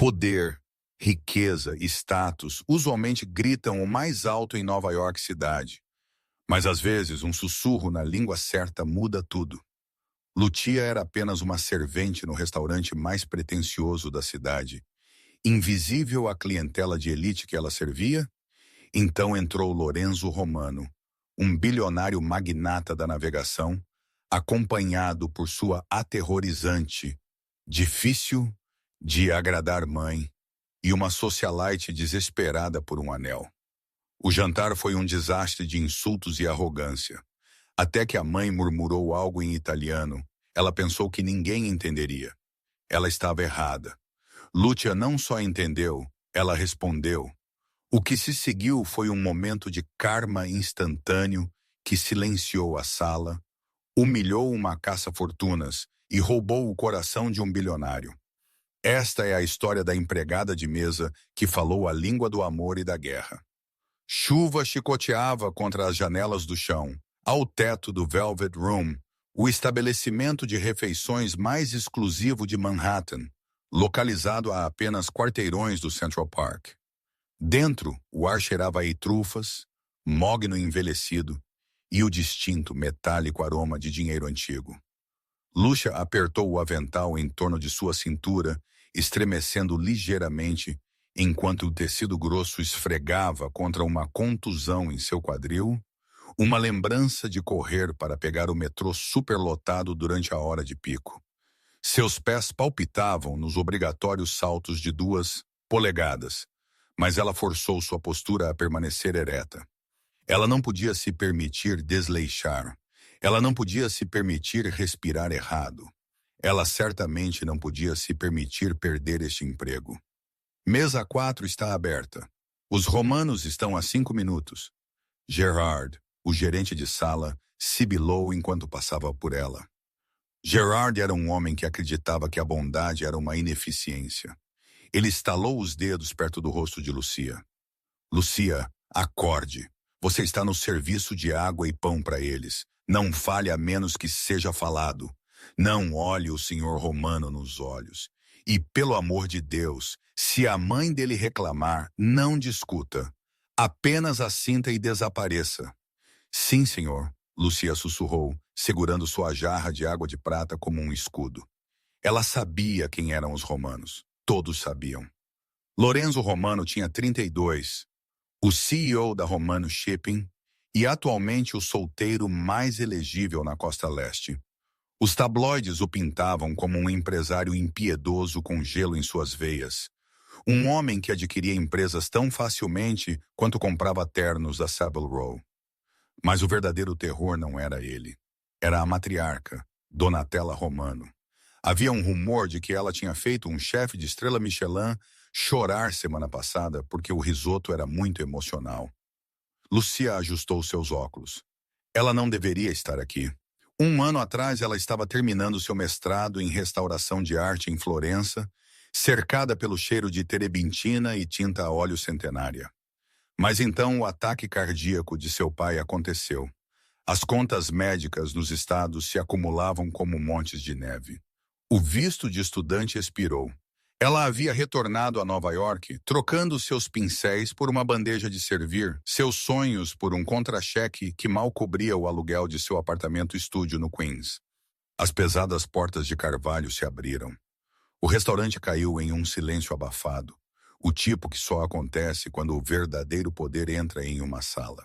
Poder, riqueza, status usualmente gritam o mais alto em Nova York cidade. Mas às vezes um sussurro na língua certa muda tudo. Lucia era apenas uma servente no restaurante mais pretensioso da cidade. Invisível à clientela de elite que ela servia, então entrou Lorenzo Romano, um bilionário magnata da navegação, acompanhado por sua aterrorizante, difícil de agradar mãe e uma socialite desesperada por um anel. O jantar foi um desastre de insultos e arrogância. Até que a mãe murmurou algo em italiano, ela pensou que ninguém entenderia. Ela estava errada. Lucia não só entendeu, ela respondeu. O que se seguiu foi um momento de karma instantâneo que silenciou a sala, humilhou uma caça-fortunas e roubou o coração de um bilionário. Esta é a história da empregada de mesa que falou a língua do amor e da guerra. Chuva chicoteava contra as janelas do chão, ao teto do Velvet Room, o estabelecimento de refeições mais exclusivo de Manhattan, localizado a apenas quarteirões do Central Park. Dentro, o ar cheirava a trufas, mogno envelhecido e o distinto metálico aroma de dinheiro antigo. Lucia apertou o avental em torno de sua cintura, estremecendo ligeiramente, enquanto o tecido grosso esfregava contra uma contusão em seu quadril, uma lembrança de correr para pegar o metrô superlotado durante a hora de pico. Seus pés palpitavam nos obrigatórios saltos de 2 polegadas, mas ela forçou sua postura a permanecer ereta. Ela não podia se permitir desleixar. Ela não podia se permitir respirar errado. Ela certamente não podia se permitir perder este emprego. Mesa 4 está aberta. Os romanos estão a 5 minutos. Gerard, o gerente de sala, sibilou enquanto passava por ela. Gerard era um homem que acreditava que a bondade era uma ineficiência. Ele estalou os dedos perto do rosto de Lucia. Lucia, acorde. Você está no serviço de água e pão para eles. Não fale a menos que seja falado. Não olhe o senhor Romano nos olhos. E, pelo amor de Deus, se a mãe dele reclamar, não discuta. Apenas assinta e desapareça. Sim, senhor, Lucia sussurrou, segurando sua jarra de água de prata como um escudo. Ela sabia quem eram os romanos. Todos sabiam. Lorenzo Romano tinha 32, o CEO da Romano Shipping e atualmente o solteiro mais elegível na Costa Leste. Os tabloides o pintavam como um empresário impiedoso com gelo em suas veias. Um homem que adquiria empresas tão facilmente quanto comprava ternos da Savile Row. Mas o verdadeiro terror não era ele. Era a matriarca, Donatella Romano. Havia um rumor de que ela tinha feito um chefe de estrela Michelin chorar semana passada porque o risoto era muito emocional. Lucia ajustou seus óculos. Ela não deveria estar aqui. 1 ano atrás ela estava terminando seu mestrado em restauração de arte em Florença, cercada pelo cheiro de terebintina e tinta a óleo centenária. Mas então o ataque cardíaco de seu pai aconteceu. As contas médicas nos estados se acumulavam como montes de neve. O visto de estudante expirou. Ela havia retornado a Nova York, trocando seus pincéis por uma bandeja de servir, seus sonhos por um contra-cheque que mal cobria o aluguel de seu apartamento-estúdio no Queens. As pesadas portas de carvalho se abriram. O restaurante caiu em um silêncio abafado, o tipo que só acontece quando o verdadeiro poder entra em uma sala.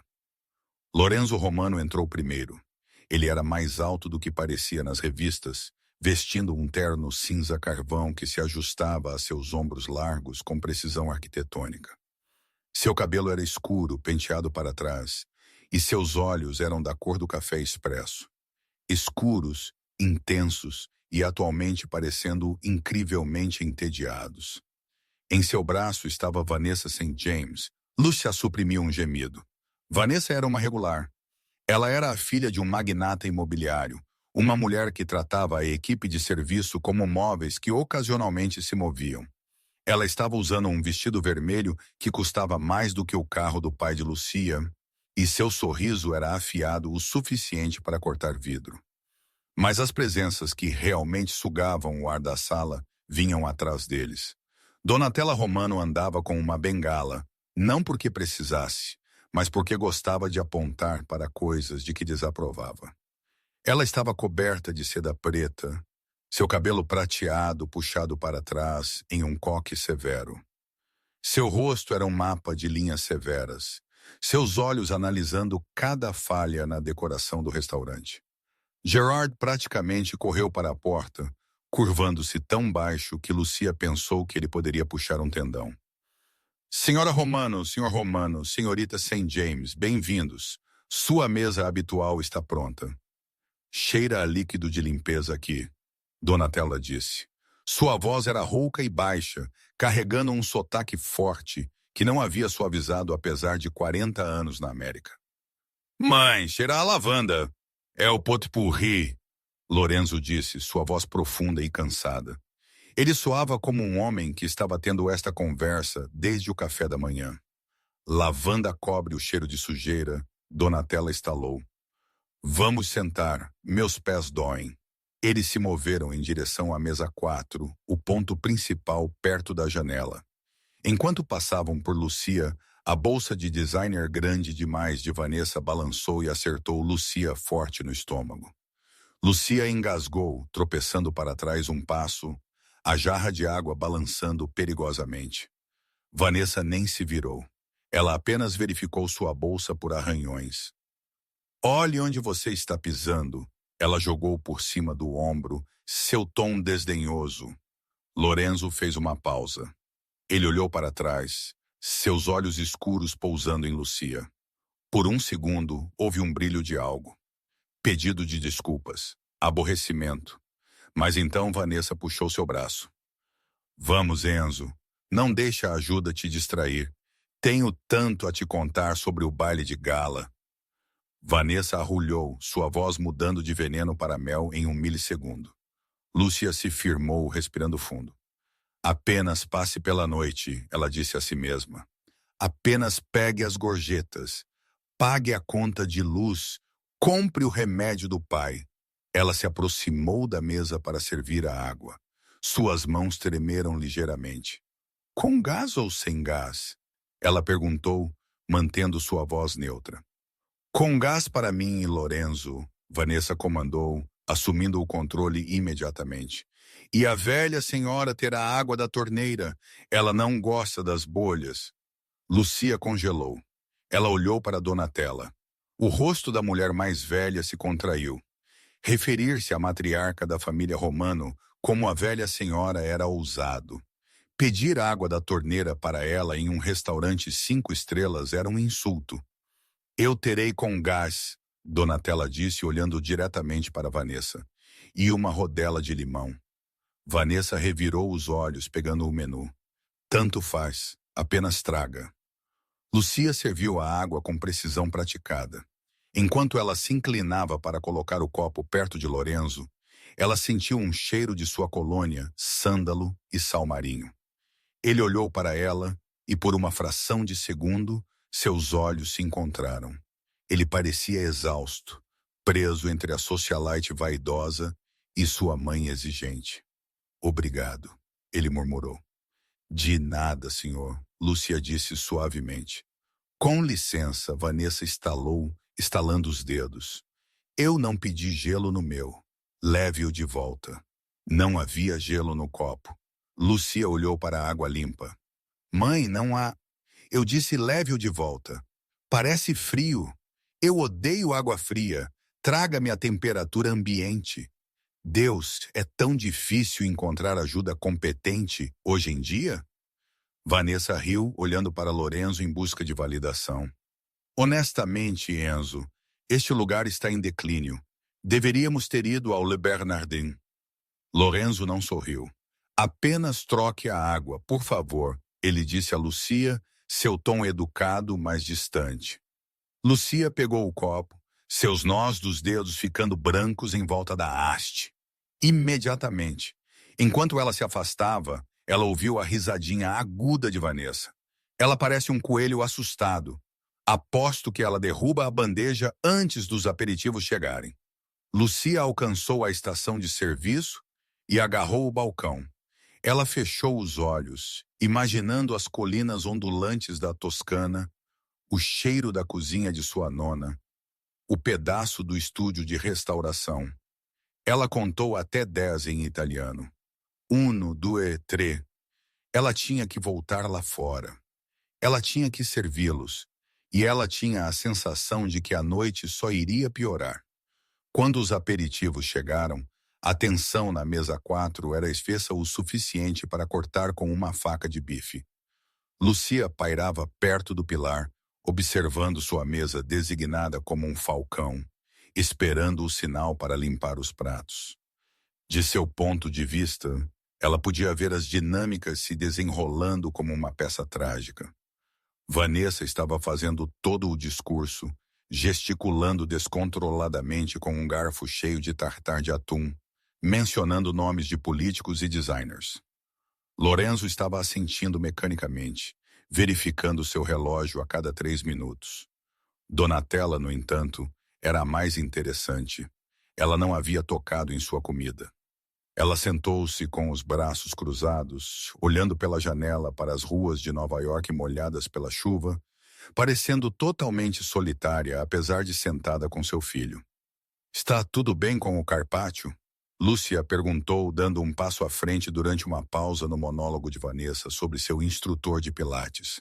Lorenzo Romano entrou primeiro. Ele era mais alto do que parecia nas revistas, vestindo um terno cinza carvão que se ajustava a seus ombros largos com precisão arquitetônica. Seu cabelo era escuro, penteado para trás, e seus olhos eram da cor do café expresso. Escuros, intensos e atualmente parecendo incrivelmente entediados. Em seu braço estava Vanessa St. James. Lucia suprimiu um gemido. Vanessa era uma regular. Ela era a filha de um magnata imobiliário, uma mulher que tratava a equipe de serviço como móveis que ocasionalmente se moviam. Ela estava usando um vestido vermelho que custava mais do que o carro do pai de Lucia, e seu sorriso era afiado o suficiente para cortar vidro. Mas as presenças que realmente sugavam o ar da sala vinham atrás deles. Donatella Romano andava com uma bengala, não porque precisasse, mas porque gostava de apontar para coisas de que desaprovava. Ela estava coberta de seda preta, seu cabelo prateado puxado para trás em um coque severo. Seu rosto era um mapa de linhas severas, seus olhos analisando cada falha na decoração do restaurante. Gerard praticamente correu para a porta, curvando-se tão baixo que Lucia pensou que ele poderia puxar um tendão. Senhora Romano, senhor Romano, senhorita St. James, bem-vindos. Sua mesa habitual está pronta. Cheira a líquido de limpeza aqui, Donatella disse. Sua voz era rouca e baixa, carregando um sotaque forte que não havia suavizado apesar de 40 anos na América. Mãe, cheira a lavanda. É o pot-pourri, Lorenzo disse, sua voz profunda e cansada. Ele soava como um homem que estava tendo esta conversa desde o café da manhã. Lavanda cobre o cheiro de sujeira, Donatella estalou. Vamos sentar, meus pés doem. Eles se moveram em direção à mesa 4, o ponto principal perto da janela. Enquanto passavam por Lucia, a bolsa de designer grande demais de Vanessa balançou e acertou Lucia forte no estômago. Lucia engasgou, tropeçando para trás um passo, a jarra de água balançando perigosamente. Vanessa nem se virou. Ela apenas verificou sua bolsa por arranhões. Olhe onde você está pisando. Ela jogou por cima do ombro, seu tom desdenhoso. Lorenzo fez uma pausa. Ele olhou para trás, seus olhos escuros pousando em Lucia. Por um segundo, houve um brilho de algo. Pedido de desculpas, aborrecimento. Mas então Vanessa puxou seu braço. Vamos, Enzo. Não deixe a ajuda te distrair. Tenho tanto a te contar sobre o baile de gala. Vanessa arrulhou, sua voz mudando de veneno para mel em um milissegundo. Lúcia se firmou, respirando fundo. Apenas passe pela noite, ela disse a si mesma. Apenas pegue as gorjetas. Pague a conta de luz. Compre o remédio do pai. Ela se aproximou da mesa para servir a água. Suas mãos tremeram ligeiramente. Com gás ou sem gás? Ela perguntou, mantendo sua voz neutra. Com gás para mim e Lorenzo, Vanessa comandou, assumindo o controle imediatamente. E a velha senhora terá água da torneira. Ela não gosta das bolhas. Lucia congelou. Ela olhou para Donatella. O rosto da mulher mais velha se contraiu. Referir-se à matriarca da família Romano como a velha senhora era ousado. Pedir água da torneira para ela em um restaurante 5 estrelas era um insulto. Eu terei com gás, Donatella disse olhando diretamente para Vanessa. E uma rodela de limão. Vanessa revirou os olhos pegando o menu. Tanto faz, apenas traga. Lucia serviu a água com precisão praticada. Enquanto ela se inclinava para colocar o copo perto de Lorenzo, ela sentiu um cheiro de sua colônia, sândalo e sal marinho. Ele olhou para ela e, por uma fração de segundo, seus olhos se encontraram. Ele parecia exausto, preso entre a socialite vaidosa e sua mãe exigente. Obrigado, ele murmurou. De nada, senhor, Lúcia disse suavemente. Com licença, Vanessa estalou, estalando os dedos. Eu não pedi gelo no meu. Leve-o de volta. Não havia gelo no copo. Lucia olhou para a água limpa. Mãe, não há... Eu disse leve-o de volta. Parece frio. Eu odeio água fria. Traga-me a temperatura ambiente. Deus, é tão difícil encontrar ajuda competente hoje em dia? Vanessa riu, olhando para Lorenzo em busca de validação. Honestamente, Enzo, este lugar está em declínio. Deveríamos ter ido ao Le Bernardin. Lorenzo não sorriu. Apenas troque a água, por favor, ele disse a Lucia, seu tom educado, mas distante. Lucia pegou o copo, seus nós dos dedos ficando brancos em volta da haste. Imediatamente. Enquanto ela se afastava, ela ouviu a risadinha aguda de Vanessa. Ela parece um coelho assustado. Aposto que ela derruba a bandeja antes dos aperitivos chegarem. Lucia alcançou a estação de serviço e agarrou o balcão. Ela fechou os olhos, imaginando as colinas ondulantes da Toscana, o cheiro da cozinha de sua nona, o pedaço do estúdio de restauração. Ela contou até 10 em italiano. Uno, due, tre. Ela tinha que voltar lá fora. Ela tinha que servi-los. E ela tinha a sensação de que a noite só iria piorar. Quando os aperitivos chegaram, a tensão na mesa 4 era espessa o suficiente para cortar com uma faca de bife. Lucia pairava perto do pilar, observando sua mesa designada como um falcão, esperando o sinal para limpar os pratos. De seu ponto de vista, ela podia ver as dinâmicas se desenrolando como uma peça trágica. Vanessa estava fazendo todo o discurso, gesticulando descontroladamente com um garfo cheio de tartar de atum, mencionando nomes de políticos e designers. Lorenzo estava assentindo mecanicamente, verificando seu relógio a cada 3 minutos. Donatella, no entanto, era a mais interessante. Ela não havia tocado em sua comida. Ela sentou-se com os braços cruzados, olhando pela janela para as ruas de Nova York molhadas pela chuva, parecendo totalmente solitária, apesar de sentada com seu filho. "Está tudo bem com o Carpaccio?" Lúcia perguntou, dando um passo à frente durante uma pausa no monólogo de Vanessa sobre seu instrutor de pilates.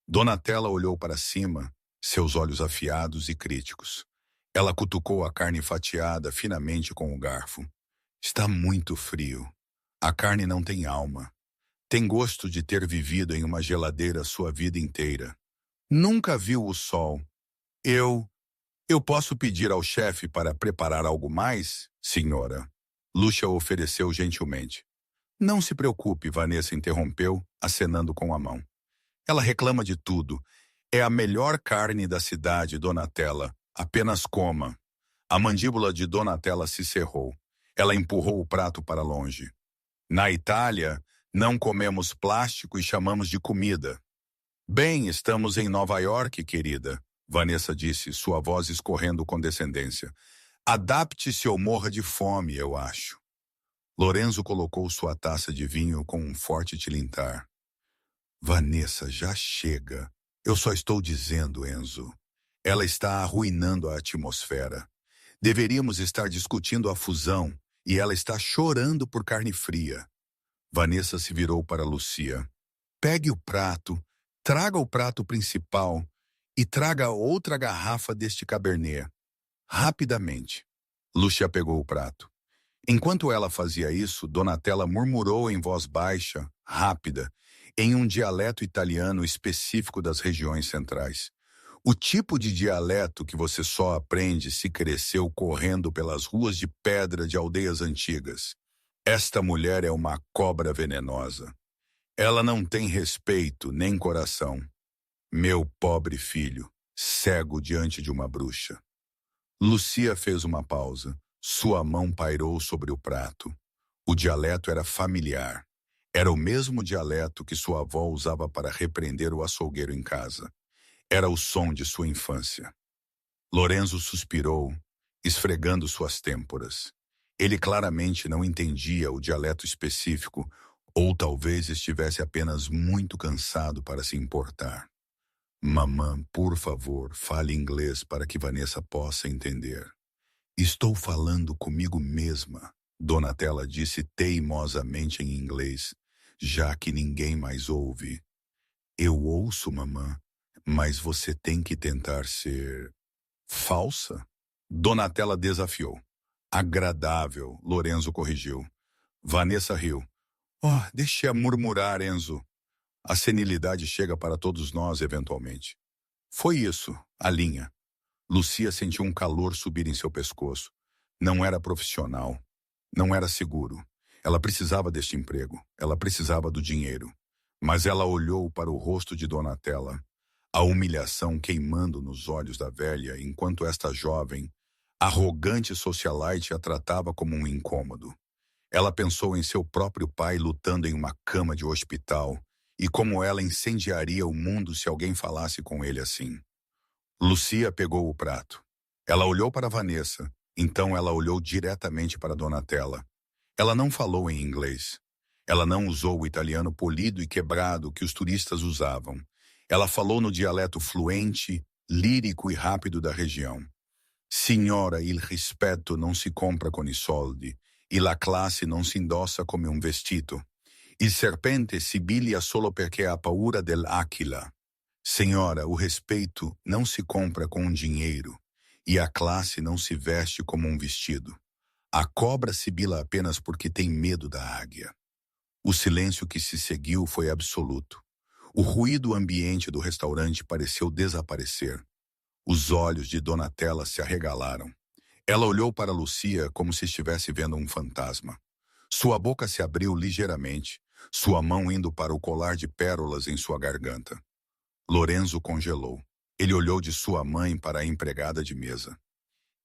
Donatella olhou para cima, seus olhos afiados e críticos. Ela cutucou a carne fatiada finamente com o garfo. "Está muito frio. A carne não tem alma. Tem gosto de ter vivido em uma geladeira sua vida inteira. Nunca viu o sol. Eu posso pedir ao chefe para preparar algo mais, senhora?" Lúcia ofereceu gentilmente. "Não se preocupe", Vanessa interrompeu, acenando com a mão. "Ela reclama de tudo. É a melhor carne da cidade, Donatella. Apenas coma." A mandíbula de Donatella se cerrou. Ela empurrou o prato para longe. "Na Itália, não comemos plástico e chamamos de comida." "Bem, estamos em Nova York, querida", Vanessa disse, sua voz escorrendo com descendência. "Adapte-se ou morra de fome, eu acho." Lorenzo colocou sua taça de vinho com um forte tilintar. "Vanessa, já chega. Eu só estou dizendo, Enzo. Ela está arruinando a atmosfera. Deveríamos estar discutindo a fusão e ela está chorando por carne fria." Vanessa se virou para Lucia. "Pegue o prato, traga o prato principal e traga outra garrafa deste Cabernet. Rapidamente." Lúcia pegou o prato. Enquanto ela fazia isso, Donatella murmurou em voz baixa, rápida, em um dialeto italiano específico das regiões centrais. O tipo de dialeto que você só aprende se cresceu correndo pelas ruas de pedra de aldeias antigas. "Esta mulher é uma cobra venenosa. Ela não tem respeito nem coração. Meu pobre filho, cego diante de uma bruxa." Lucia fez uma pausa. Sua mão pairou sobre o prato. O dialeto era familiar. Era o mesmo dialeto que sua avó usava para repreender o açougueiro em casa. Era o som de sua infância. Lorenzo suspirou, esfregando suas têmporas. Ele claramente não entendia o dialeto específico, ou talvez estivesse apenas muito cansado para se importar. "Mamã, por favor, fale inglês para que Vanessa possa entender." "Estou falando comigo mesma", Donatella disse teimosamente em inglês, já que ninguém mais ouve. "Eu ouço, mamã, mas você tem que tentar ser falsa?" Donatella desafiou. "Agradável", Lorenzo corrigiu. Vanessa riu. "Oh, deixe-a murmurar, Enzo. A senilidade chega para todos nós eventualmente." Foi isso, a linha. Lucia sentiu um calor subir em seu pescoço. Não era profissional. Não era seguro. Ela precisava deste emprego. Ela precisava do dinheiro. Mas ela olhou para o rosto de Donatella, a humilhação queimando nos olhos da velha, enquanto esta jovem, arrogante socialite, a tratava como um incômodo. Ela pensou em seu próprio pai lutando em uma cama de hospital e como ela incendiaria o mundo se alguém falasse com ele assim. Lucia pegou o prato. Ela olhou para Vanessa, então ela olhou diretamente para Donatella. Ela não falou em inglês. Ela não usou o italiano polido e quebrado que os turistas usavam. Ela falou no dialeto fluente, lírico e rápido da região. Signora, il rispetto non si compra con i soldi, e la classe non si indossa come un vestito. Il serpente sibilia solo perché ha paura dell'aquila. Senhora, o respeito não se compra com dinheiro, e a classe não se veste como um vestido. A cobra sibila apenas porque tem medo da águia. O silêncio que se seguiu foi absoluto. O ruído ambiente do restaurante pareceu desaparecer. Os olhos de Donatella se arregalaram. Ela olhou para Lucia como se estivesse vendo um fantasma. Sua boca se abriu ligeiramente, sua mão indo para o colar de pérolas em sua garganta. Lorenzo congelou. Ele olhou de sua mãe para a empregada de mesa.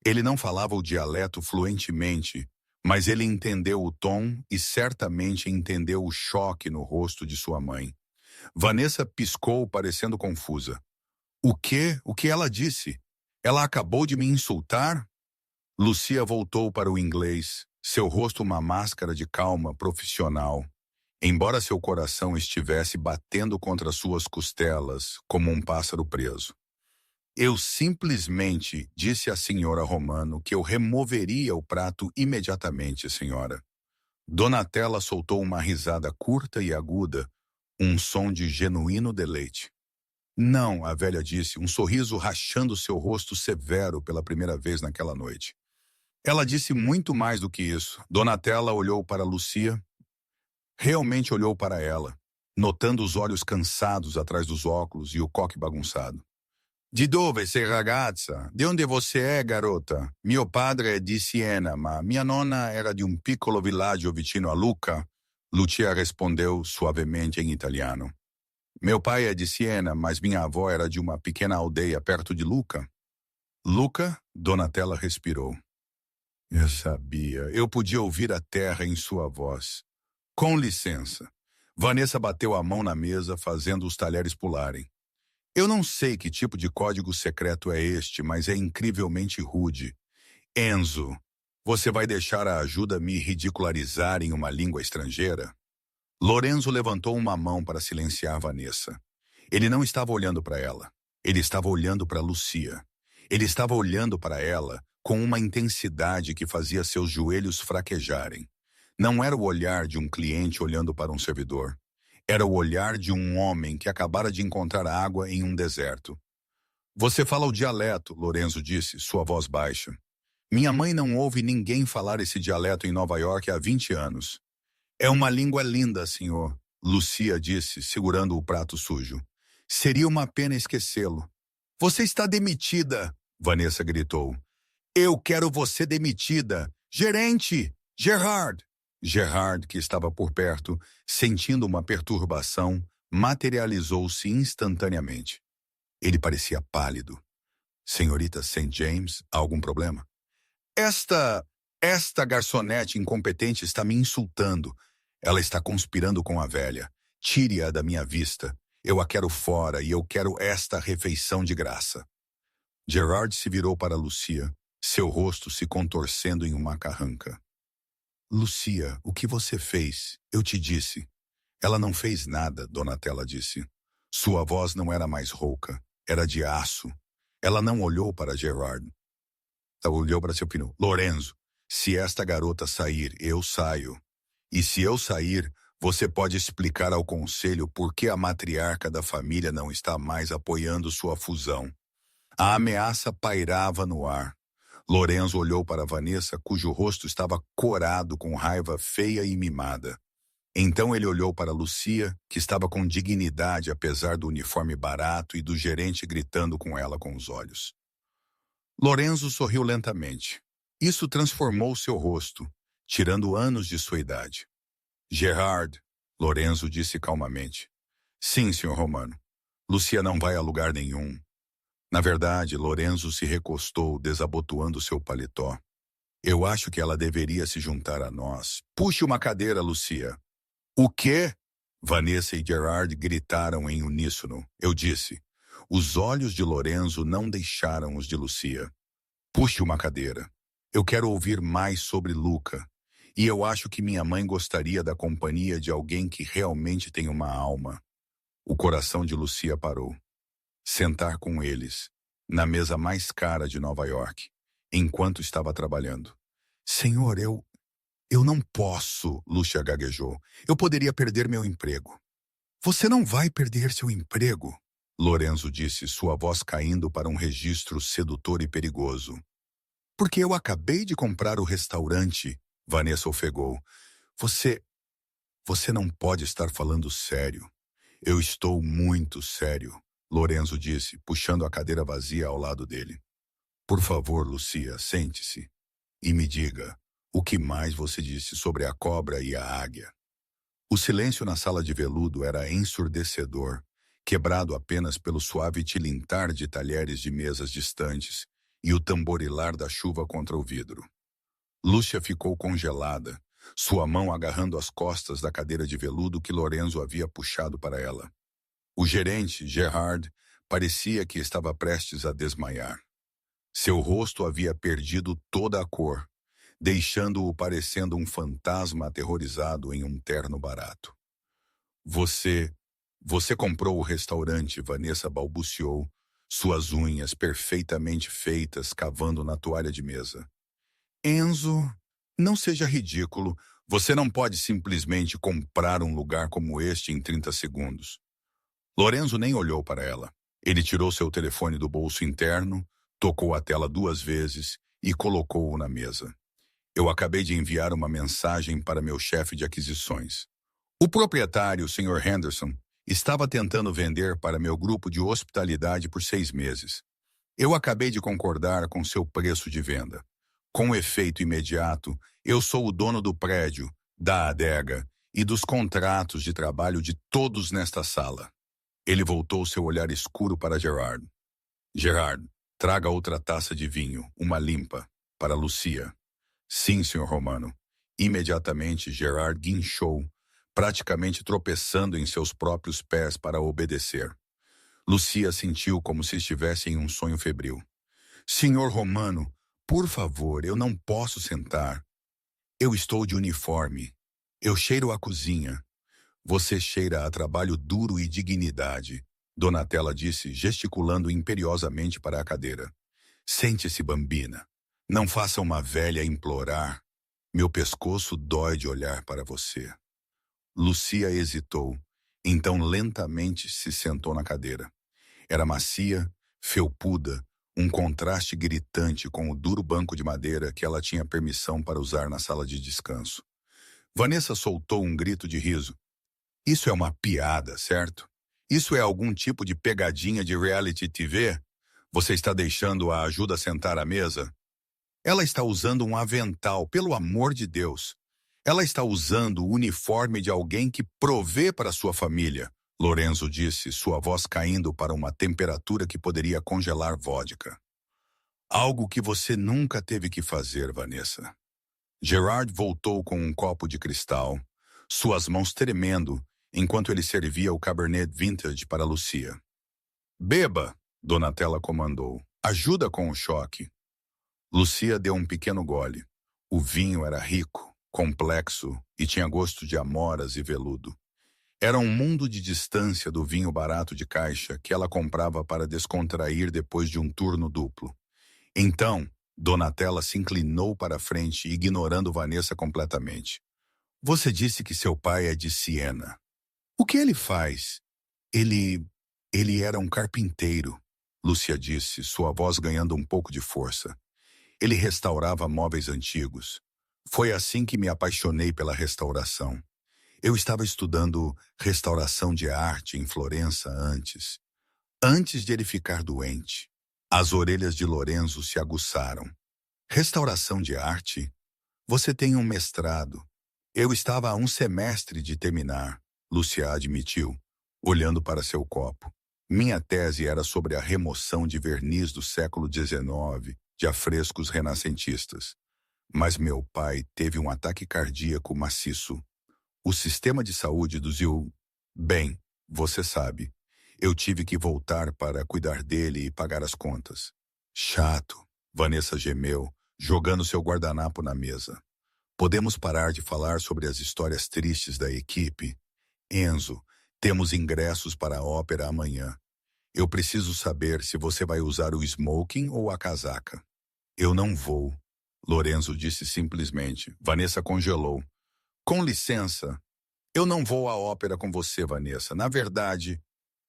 Ele não falava o dialeto fluentemente, mas ele entendeu o tom e certamente entendeu o choque no rosto de sua mãe. Vanessa piscou, parecendo confusa. O quê? O que ela disse? Ela acabou de me insultar? Lucia voltou para o inglês, seu rosto uma máscara de calma profissional. Embora seu coração estivesse batendo contra suas costelas, como um pássaro preso. Eu simplesmente disse à senhora Romano que eu removeria o prato imediatamente, senhora. Donatella soltou uma risada curta e aguda, um som de genuíno deleite. Não, a velha disse, um sorriso rachando seu rosto severo pela primeira vez naquela noite. Ela disse muito mais do que isso. Donatella olhou para Lucia. Realmente olhou para ela, notando os olhos cansados atrás dos óculos e o coque bagunçado. De dove sei ragazza? De onde você é, garota? Mio padre è di Siena, ma mia nonna era de um piccolo villaggio vicino a Lucca. Lucia respondeu suavemente em italiano. Meu pai é de Siena, mas minha avó era de uma pequena aldeia perto de Lucca. Lucca? Donatella respirou. Eu sabia. Eu podia ouvir a terra em sua voz. Com licença. Vanessa bateu a mão na mesa, fazendo os talheres pularem. Eu não sei que tipo de código secreto é este, mas é incrivelmente rude. Enzo, você vai deixar a ajuda me ridicularizar em uma língua estrangeira? Lorenzo levantou uma mão para silenciar Vanessa. Ele não estava olhando para ela. Ele estava olhando para Lucia. Ele estava olhando para ela com uma intensidade que fazia seus joelhos fraquejarem. Não era o olhar de um cliente olhando para um servidor. Era o olhar de um homem que acabara de encontrar água em um deserto. Você fala o dialeto, Lorenzo disse, sua voz baixa. Minha mãe não ouve ninguém falar esse dialeto em Nova York há 20 anos. É uma língua linda, senhor, Lucia disse, segurando o prato sujo. Seria uma pena esquecê-lo. Você está demitida, Vanessa gritou. Eu quero você demitida. Gerente! Gerard! Gerard, que estava por perto, sentindo uma perturbação, materializou-se instantaneamente. Ele parecia pálido. Senhorita St. James, há algum problema? Esta garçonete incompetente está me insultando. Ela está conspirando com a velha. Tire-a da minha vista. Eu a quero fora e eu quero esta refeição de graça. Gerard se virou para Lucia, seu rosto se contorcendo em uma carranca. Lucia, o que você fez? Eu te disse. Ela não fez nada, Donatella disse. Sua voz não era mais rouca, era de aço. Ela não olhou para Gerard. Ela olhou para seu filho. Lorenzo, se esta garota sair, eu saio. E se eu sair, você pode explicar ao conselho por que a matriarca da família não está mais apoiando sua fusão. A ameaça pairava no ar. Lorenzo olhou para Vanessa, cujo rosto estava corado com raiva feia e mimada. Então ele olhou para Lucia, que estava com dignidade apesar do uniforme barato e do gerente gritando com ela com os olhos. Lorenzo sorriu lentamente. Isso transformou seu rosto, tirando anos de sua idade. Gerard, Lorenzo disse calmamente. Sim, senhor Romano. Lucia não vai a lugar nenhum. Na verdade, Lorenzo se recostou, desabotoando seu paletó. Eu acho que ela deveria se juntar a nós. Puxe uma cadeira, Lucia. O quê? Vanessa e Gerard gritaram em uníssono. Eu disse. Os olhos de Lorenzo não deixaram os de Lucia. Puxe uma cadeira. Eu quero ouvir mais sobre Lucca. E eu acho que minha mãe gostaria da companhia de alguém que realmente tem uma alma. O coração de Lucia parou. Sentar com eles, na mesa mais cara de Nova York, enquanto estava trabalhando. Senhor, eu não posso, Lucia gaguejou. Eu poderia perder meu emprego. Você não vai perder seu emprego, Lorenzo disse, sua voz caindo para um registro sedutor e perigoso. Porque eu acabei de comprar o restaurante, Vanessa ofegou. Você, você não pode estar falando sério. Eu estou muito sério, Lorenzo disse, puxando a cadeira vazia ao lado dele. Por favor, Lucia, sente-se e me diga o que mais você disse sobre a cobra e a águia. O silêncio na sala de veludo era ensurdecedor, quebrado apenas pelo suave tilintar de talheres de mesas distantes e o tamborilar da chuva contra o vidro. Lúcia ficou congelada, sua mão agarrando as costas da cadeira de veludo que Lorenzo havia puxado para ela. O gerente, Gerard, parecia que estava prestes a desmaiar. Seu rosto havia perdido toda a cor, deixando-o parecendo um fantasma aterrorizado em um terno barato. Você comprou o restaurante, Vanessa balbuciou, suas unhas perfeitamente feitas cavando na toalha de mesa. Enzo, não seja ridículo. Você não pode simplesmente comprar um lugar como este em 30 segundos. Lorenzo nem olhou para ela. Ele tirou seu telefone do bolso interno, tocou a tela 2 vezes e colocou-o na mesa. Eu acabei de enviar uma mensagem para meu chefe de aquisições. O proprietário, Sr. Henderson, estava tentando vender para meu grupo de hospitalidade por 6 meses. Eu acabei de concordar com seu preço de venda. Com efeito imediato, eu sou o dono do prédio, da adega e dos contratos de trabalho de todos nesta sala. Ele voltou seu olhar escuro para Gerard. Gerard, traga outra taça de vinho, uma limpa, para Lucia. Sim, Sr. Romano. Imediatamente, Gerard guinchou, praticamente tropeçando em seus próprios pés para obedecer. Lucia sentiu como se estivesse em um sonho febril. Senhor Romano, por favor, eu não posso sentar. Eu estou de uniforme. Eu cheiro a cozinha. Você cheira a trabalho duro e dignidade, Donatella disse, gesticulando imperiosamente para a cadeira. Sente-se, bambina. Não faça uma velha implorar. Meu pescoço dói de olhar para você. Lucia hesitou, então lentamente se sentou na cadeira. Era macia, felpuda, um contraste gritante com o duro banco de madeira que ela tinha permissão para usar na sala de descanso. Vanessa soltou um grito de riso. Isso é uma piada, certo? Isso é algum tipo de pegadinha de reality TV? Você está deixando a ajuda sentar à mesa? Ela está usando um avental, pelo amor de Deus. Ela está usando o uniforme de alguém que provê para sua família, Lorenzo disse, sua voz caindo para uma temperatura que poderia congelar vodka. Algo que você nunca teve que fazer, Vanessa. Gerard voltou com um copo de cristal, suas mãos tremendo, enquanto ele servia o Cabernet Vintage para Lucia. Beba, Donatella comandou. Ajuda com o choque. Lucia deu um pequeno gole. O vinho era rico, complexo e tinha gosto de amoras e veludo. Era um mundo de distância do vinho barato de caixa que ela comprava para descontrair depois de um turno duplo. Então, Donatella se inclinou para a frente, ignorando Vanessa completamente. Você disse que seu pai é de Siena. O que ele faz? Ele era um carpinteiro, Lúcia disse, sua voz ganhando um pouco de força. Ele restaurava móveis antigos. Foi assim que me apaixonei pela restauração. Eu estava estudando restauração de arte em Florença antes de ele ficar doente. As orelhas de Lorenzo se aguçaram. Restauração de arte? Você tem um mestrado. Eu estava a um semestre de terminar, Lúcia admitiu, olhando para seu copo. Minha tese era sobre a remoção de verniz do século XIX de afrescos renascentistas. Mas meu pai teve um ataque cardíaco maciço. O sistema de saúde do Zil... Bem, você sabe. Eu tive que voltar para cuidar dele e pagar as contas. Chato, Vanessa gemeu, jogando seu guardanapo na mesa. Podemos parar de falar sobre as histórias tristes da equipe? Enzo, temos ingressos para a ópera amanhã. Eu preciso saber se você vai usar o smoking ou a casaca. Eu não vou, Lorenzo disse simplesmente. Vanessa congelou. Com licença, eu não vou à ópera com você, Vanessa. Na verdade,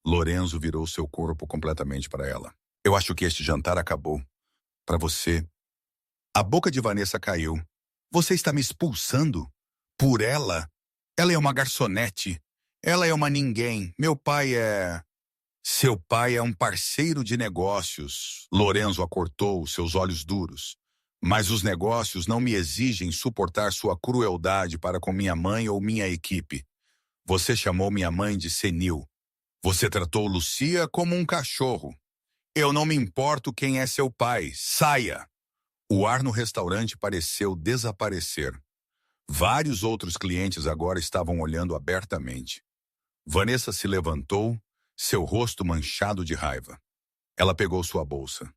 Lorenzo virou seu corpo completamente para ela. Eu acho que este jantar acabou. Para você. A boca de Vanessa caiu. Você está me expulsando? Por ela? Ela é uma garçonete. Ela é uma ninguém. Meu pai é... Seu pai é um parceiro de negócios. Lorenzo a cortou, seus olhos duros. Mas os negócios não me exigem suportar sua crueldade para com minha mãe ou minha equipe. Você chamou minha mãe de senil. Você tratou Lucia como um cachorro. Eu não me importo quem é seu pai. Saia! O ar no restaurante pareceu desaparecer. Vários outros clientes agora estavam olhando abertamente. Vanessa se levantou, seu rosto manchado de raiva. Ela pegou sua bolsa.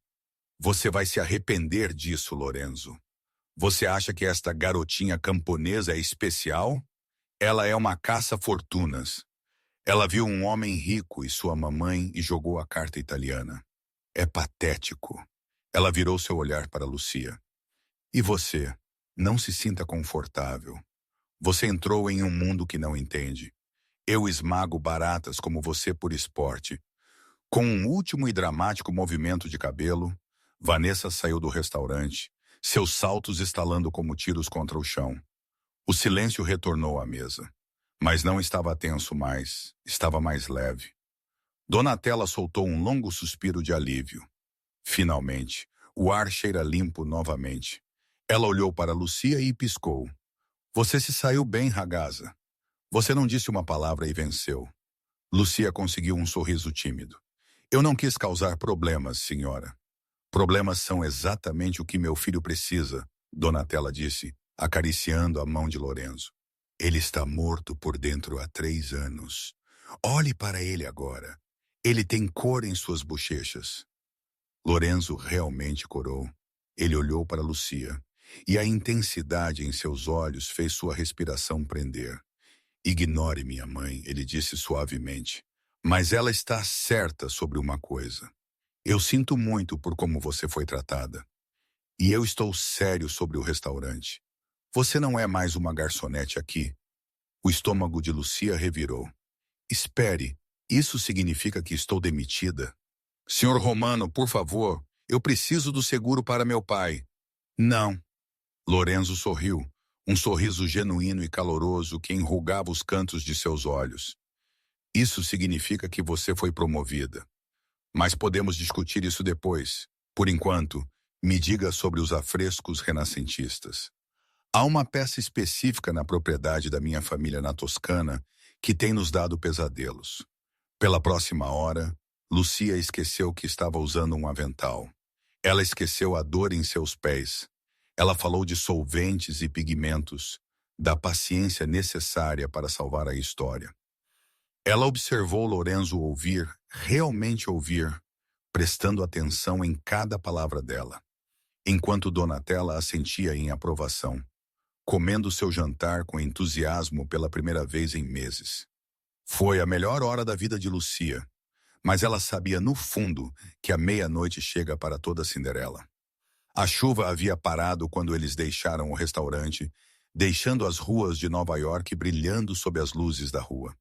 Você vai se arrepender disso, Lorenzo. Você acha que esta garotinha camponesa é especial? Ela é uma caça-fortunas. Ela viu um homem rico e sua mamãe e jogou a carta italiana. É patético. Ela virou seu olhar para Lucia. E você? Não se sinta confortável. Você entrou em um mundo que não entende. Eu esmago baratas como você por esporte. Com um último e dramático movimento de cabelo, Vanessa saiu do restaurante, seus saltos estalando como tiros contra o chão. O silêncio retornou à mesa. Mas não estava tenso mais, estava mais leve. Donatella soltou um longo suspiro de alívio. Finalmente, o ar cheira limpo novamente. Ela olhou para Lucia e piscou. Você se saiu bem, ragazza. Você não disse uma palavra e venceu. Lucia conseguiu um sorriso tímido. Eu não quis causar problemas, senhora. Problemas são exatamente o que meu filho precisa, Donatella disse, acariciando a mão de Lorenzo. Ele está morto por dentro há 3 anos. Olhe para ele agora. Ele tem cor em suas bochechas. Lorenzo realmente corou. Ele olhou para Lucia, e a intensidade em seus olhos fez sua respiração prender. Ignore minha mãe, ele disse suavemente. Mas ela está certa sobre uma coisa. Eu sinto muito por como você foi tratada. E eu estou sério sobre o restaurante. Você não é mais uma garçonete aqui. O estômago de Lucia revirou. Espere, isso significa que estou demitida? Senhor Romano, por favor, eu preciso do seguro para meu pai. Não. Lorenzo sorriu, um sorriso genuíno e caloroso que enrugava os cantos de seus olhos. Isso significa que você foi promovida. Mas podemos discutir isso depois. Por enquanto, me diga sobre os afrescos renascentistas. Há uma peça específica na propriedade da minha família na Toscana que tem nos dado pesadelos. Pela próxima hora, Lucia esqueceu que estava usando um avental. Ela esqueceu a dor em seus pés. Ela falou de solventes e pigmentos, da paciência necessária para salvar a história. Ela observou Lorenzo ouvir, realmente ouvir, prestando atenção em cada palavra dela, enquanto Donatella assentia em aprovação, comendo seu jantar com entusiasmo pela primeira vez em meses. Foi a melhor hora da vida de Lucia, mas ela sabia no fundo que a meia-noite chega para toda Cinderela. A chuva havia parado quando eles deixaram o restaurante, deixando as ruas de Nova York brilhando sob as luzes da rua.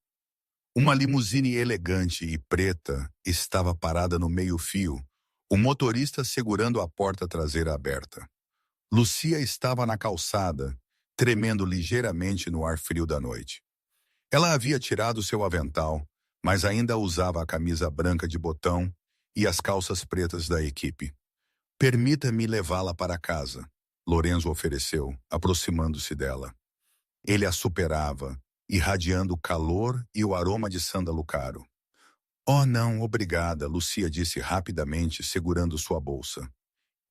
Uma limusine elegante e preta estava parada no meio-fio, o motorista segurando a porta traseira aberta. Lucia estava na calçada, tremendo ligeiramente no ar frio da noite. Ela havia tirado seu avental, mas ainda usava a camisa branca de botão e as calças pretas da equipe. Permita-me levá-la para casa, Lorenzo ofereceu, aproximando-se dela. Ele a superava, irradiando o calor e o aroma de sândalo caro. Oh, não, obrigada, Lucia disse rapidamente, segurando sua bolsa.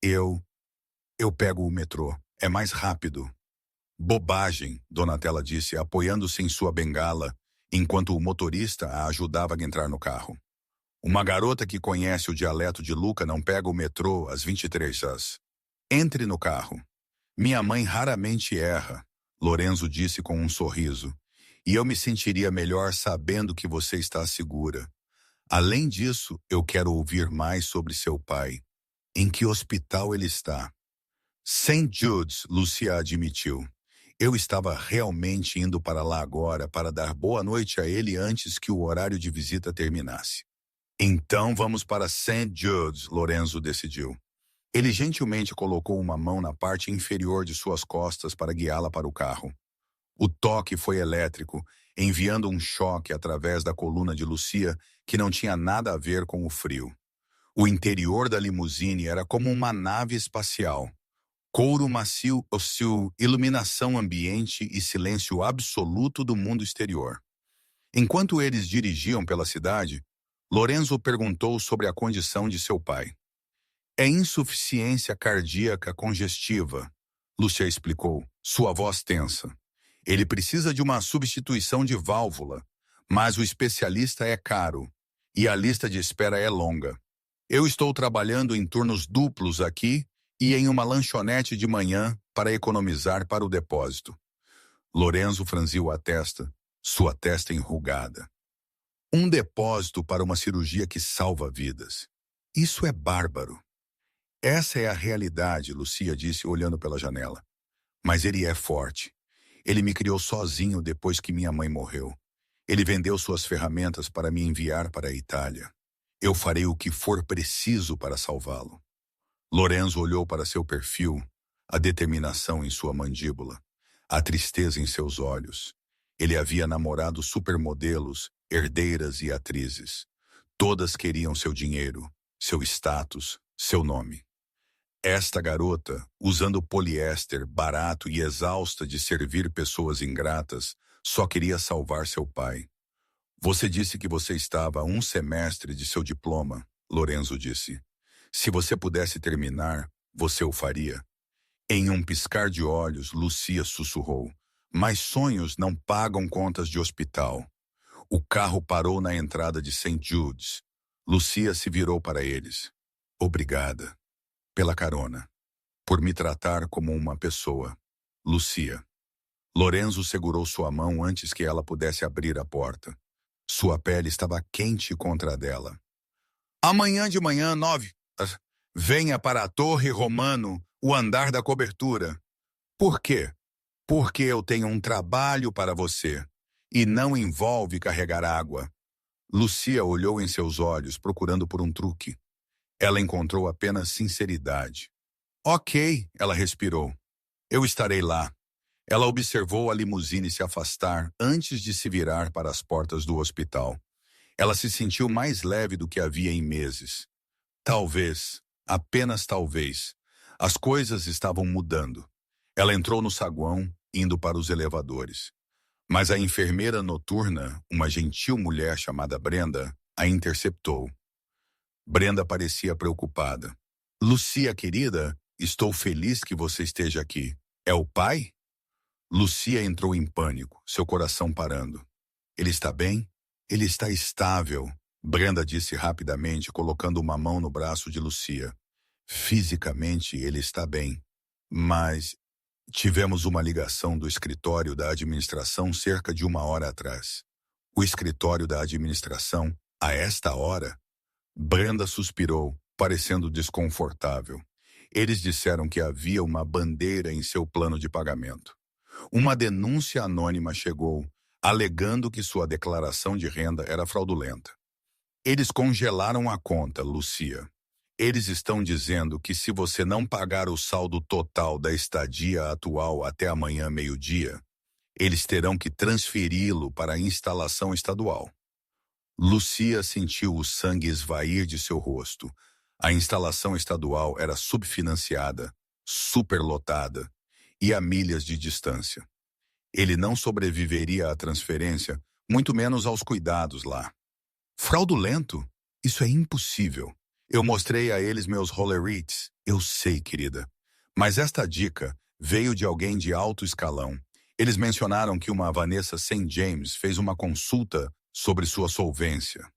Eu pego o metrô. É mais rápido. Bobagem, Donatella disse, apoiando-se em sua bengala, enquanto o motorista a ajudava a entrar no carro. Uma garota que conhece o dialeto de Luca não pega o metrô às 23 horas. Entre no carro. Minha mãe raramente erra, Lorenzo disse com um sorriso. E eu me sentiria melhor sabendo que você está segura. Além disso, eu quero ouvir mais sobre seu pai. Em que hospital ele está? Saint Jude's, Lucia admitiu. Eu estava realmente indo para lá agora para dar boa noite a ele antes que o horário de visita terminasse. Então vamos para Saint Jude's, Lorenzo decidiu. Ele gentilmente colocou uma mão na parte inferior de suas costas para guiá-la para o carro. O toque foi elétrico, enviando um choque através da coluna de Lucia que não tinha nada a ver com o frio. O interior da limusine era como uma nave espacial. Couro macio, iluminação ambiente e silêncio absoluto do mundo exterior. Enquanto eles dirigiam pela cidade, Lorenzo perguntou sobre a condição de seu pai. É insuficiência cardíaca congestiva, Lucia explicou, sua voz tensa. Ele precisa de uma substituição de válvula, mas o especialista é caro e a lista de espera é longa. Eu estou trabalhando em turnos duplos aqui e em uma lanchonete de manhã para economizar para o depósito. Lorenzo franziu a testa, sua testa enrugada. Um depósito para uma cirurgia que salva vidas. Isso é bárbaro. Essa é a realidade, Lucia disse olhando pela janela. Mas ele é forte. Ele me criou sozinho depois que minha mãe morreu. Ele vendeu suas ferramentas para me enviar para a Itália. Eu farei o que for preciso para salvá-lo. Lorenzo olhou para seu perfil, a determinação em sua mandíbula, a tristeza em seus olhos. Ele havia namorado supermodelos, herdeiras e atrizes. Todas queriam seu dinheiro, seu status, seu nome. Esta garota, usando poliéster barato e exausta de servir pessoas ingratas, só queria salvar seu pai. Você disse que você estava a um semestre de seu diploma, Lorenzo disse. Se você pudesse terminar, você o faria. Em um piscar de olhos, Lucia sussurrou. Mas sonhos não pagam contas de hospital. O carro parou na entrada de Saint Jude's. Lucia se virou para eles. Obrigada. Pela carona. Por me tratar como uma pessoa. Lucia. Lorenzo segurou sua mão antes que ela pudesse abrir a porta. Sua pele estava quente contra a dela. Amanhã de manhã, 9. Venha para a Torre Romano, o andar da cobertura. Por quê? Porque eu tenho um trabalho para você. E não envolve carregar água. Lucia olhou em seus olhos, procurando por um truque. Ela encontrou apenas sinceridade. Ok, ela respirou. Eu estarei lá. Ela observou a limusine se afastar antes de se virar para as portas do hospital. Ela se sentiu mais leve do que havia em meses. Talvez, apenas talvez, as coisas estavam mudando. Ela entrou no saguão, indo para os elevadores. Mas a enfermeira noturna, uma gentil mulher chamada Brenda, a interceptou. Brenda parecia preocupada. Lucia, querida, estou feliz que você esteja aqui. É o pai? Lucia entrou em pânico, seu coração parando. Ele está bem? Ele está estável, Brenda disse rapidamente, colocando uma mão no braço de Lucia. Fisicamente, ele está bem. Mas tivemos uma ligação do escritório da administração cerca de 1 hora atrás. O escritório da administração, a esta hora? Brenda suspirou, parecendo desconfortável. Eles disseram que havia uma bandeira em seu plano de pagamento. Uma denúncia anônima chegou, alegando que sua declaração de renda era fraudulenta. Eles congelaram a conta, Lucia. Eles estão dizendo que se você não pagar o saldo total da estadia atual até amanhã meio-dia, eles terão que transferi-lo para a instalação estadual. Lucia sentiu o sangue esvair de seu rosto. A instalação estadual era subfinanciada, superlotada e a milhas de distância. Ele não sobreviveria à transferência, muito menos aos cuidados lá. Fraudulento? Isso é impossível. Eu mostrei a eles meus rolerites. Eu sei, querida. Mas esta dica veio de alguém de alto escalão. Eles mencionaram que uma Vanessa St. James fez uma consulta sobre sua solvência.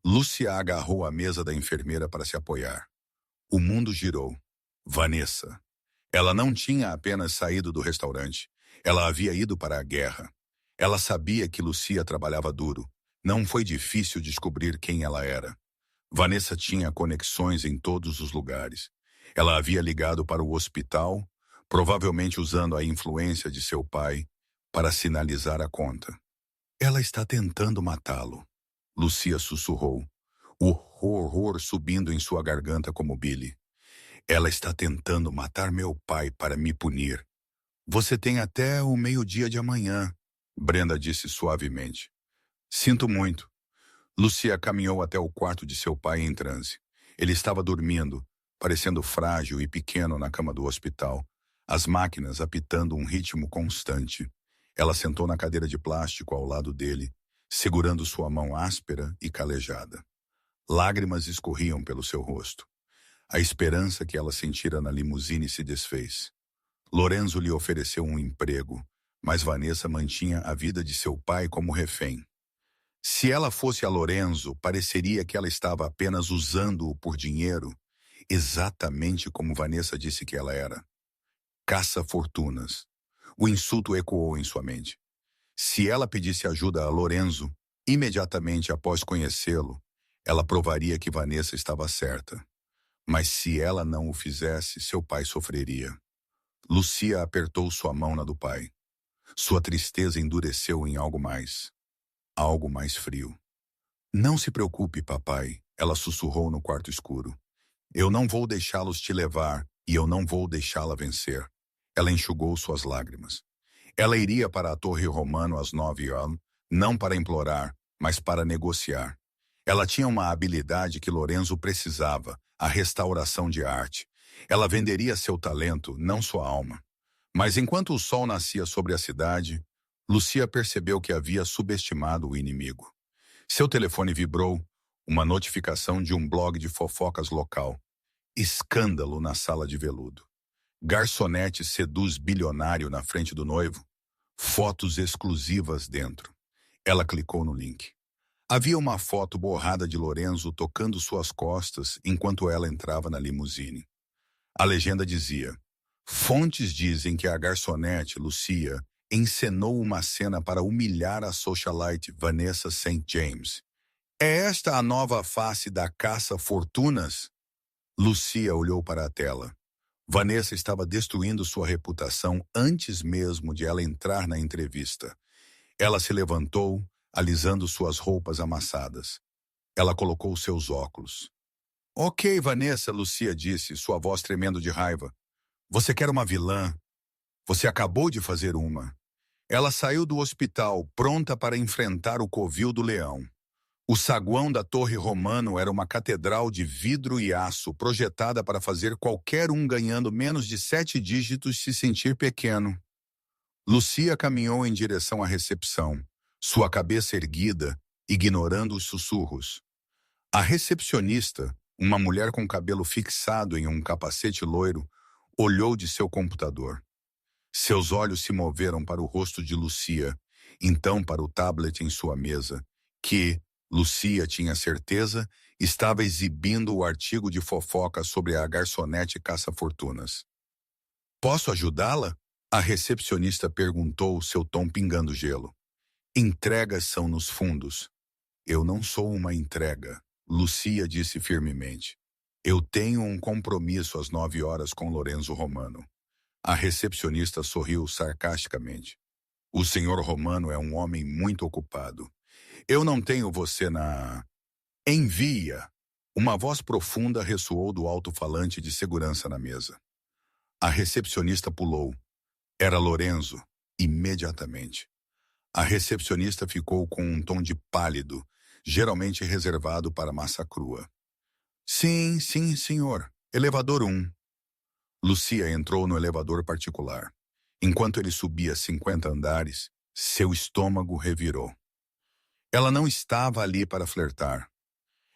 Lucia agarrou a mesa da enfermeira para se apoiar. O mundo girou. Vanessa. Ela não tinha apenas saído do restaurante. Ela havia ido para a guerra. Ela sabia que Lucia trabalhava duro. Não foi difícil descobrir quem ela era. Vanessa tinha conexões em todos os lugares. Ela havia ligado para o hospital, provavelmente usando a influência de seu pai para sinalizar a conta. Ela está tentando matá-lo, Lucia sussurrou, o horror subindo em sua garganta como Billy. Ela está tentando matar meu pai para me punir. Você tem até o meio-dia de amanhã, Brenda disse suavemente. Sinto muito. Lucia caminhou até o quarto de seu pai em transe. Ele estava dormindo, parecendo frágil e pequeno na cama do hospital, as máquinas apitando um ritmo constante. Ela sentou na cadeira de plástico ao lado dele, segurando sua mão áspera e calejada. Lágrimas escorriam pelo seu rosto. A esperança que ela sentira na limusine se desfez. Lorenzo lhe ofereceu um emprego, mas Vanessa mantinha a vida de seu pai como refém. Se ela fosse a Lorenzo, pareceria que ela estava apenas usando-o por dinheiro, exatamente como Vanessa disse que ela era. Caça-fortunas. O insulto ecoou em sua mente. Se ela pedisse ajuda a Lorenzo, imediatamente após conhecê-lo, ela provaria que Vanessa estava certa. Mas se ela não o fizesse, seu pai sofreria. Lucia apertou sua mão na do pai. Sua tristeza endureceu em algo mais frio. Não se preocupe, papai, ela sussurrou no quarto escuro. Eu não vou deixá-los te levar e eu não vou deixá-la vencer. Ela enxugou suas lágrimas. Ela iria para a Torre Romano às 9 horas, não para implorar, mas para negociar. Ela tinha uma habilidade que Lorenzo precisava, a restauração de arte. Ela venderia seu talento, não sua alma. Mas enquanto o sol nascia sobre a cidade, Lucia percebeu que havia subestimado o inimigo. Seu telefone vibrou, uma notificação de um blog de fofocas local. Escândalo na sala de veludo. Garçonete seduz bilionário na frente do noivo. Fotos exclusivas dentro. Ela clicou no link. Havia uma foto borrada de Lorenzo tocando suas costas enquanto ela entrava na limusine. A legenda dizia: fontes dizem que a garçonete, Lucia, encenou uma cena para humilhar a socialite Vanessa St. James. É esta a nova face da caça-fortunas? Lucia olhou para a tela. Vanessa estava destruindo sua reputação antes mesmo de ela entrar na entrevista. Ela se levantou, alisando suas roupas amassadas. Ela colocou seus óculos. Ok, Vanessa, Lucia disse, sua voz tremendo de raiva. Você quer uma vilã? Você acabou de fazer uma. Ela saiu do hospital, pronta para enfrentar o covil do leão. O saguão da Torre Romano era uma catedral de vidro e aço, projetada para fazer qualquer um ganhando menos de 7 dígitos se sentir pequeno. Lucia caminhou em direção à recepção, sua cabeça erguida, ignorando os sussurros. A recepcionista, uma mulher com cabelo fixado em um capacete loiro, olhou de seu computador. Seus olhos se moveram para o rosto de Lucia, então para o tablet em sua mesa, que, Lucia tinha certeza, estava exibindo o artigo de fofoca sobre a garçonete caça-fortunas. Posso ajudá-la? A recepcionista perguntou, seu tom pingando gelo. Entregas são nos fundos. Eu não sou uma entrega, Lucia disse firmemente. Eu tenho um compromisso às 9 horas com Lorenzo Romano. A recepcionista sorriu sarcasticamente. O senhor Romano é um homem muito ocupado. Eu não tenho você na... Envia! Uma voz profunda ressoou do alto-falante de segurança na mesa. A recepcionista pulou. Era Lorenzo, imediatamente. A recepcionista ficou com um tom de pálido, geralmente reservado para massa crua. Sim, senhor. Elevador 1. Lucia entrou no elevador particular. Enquanto ele subia 50 andares, seu estômago revirou. Ela não estava ali para flertar.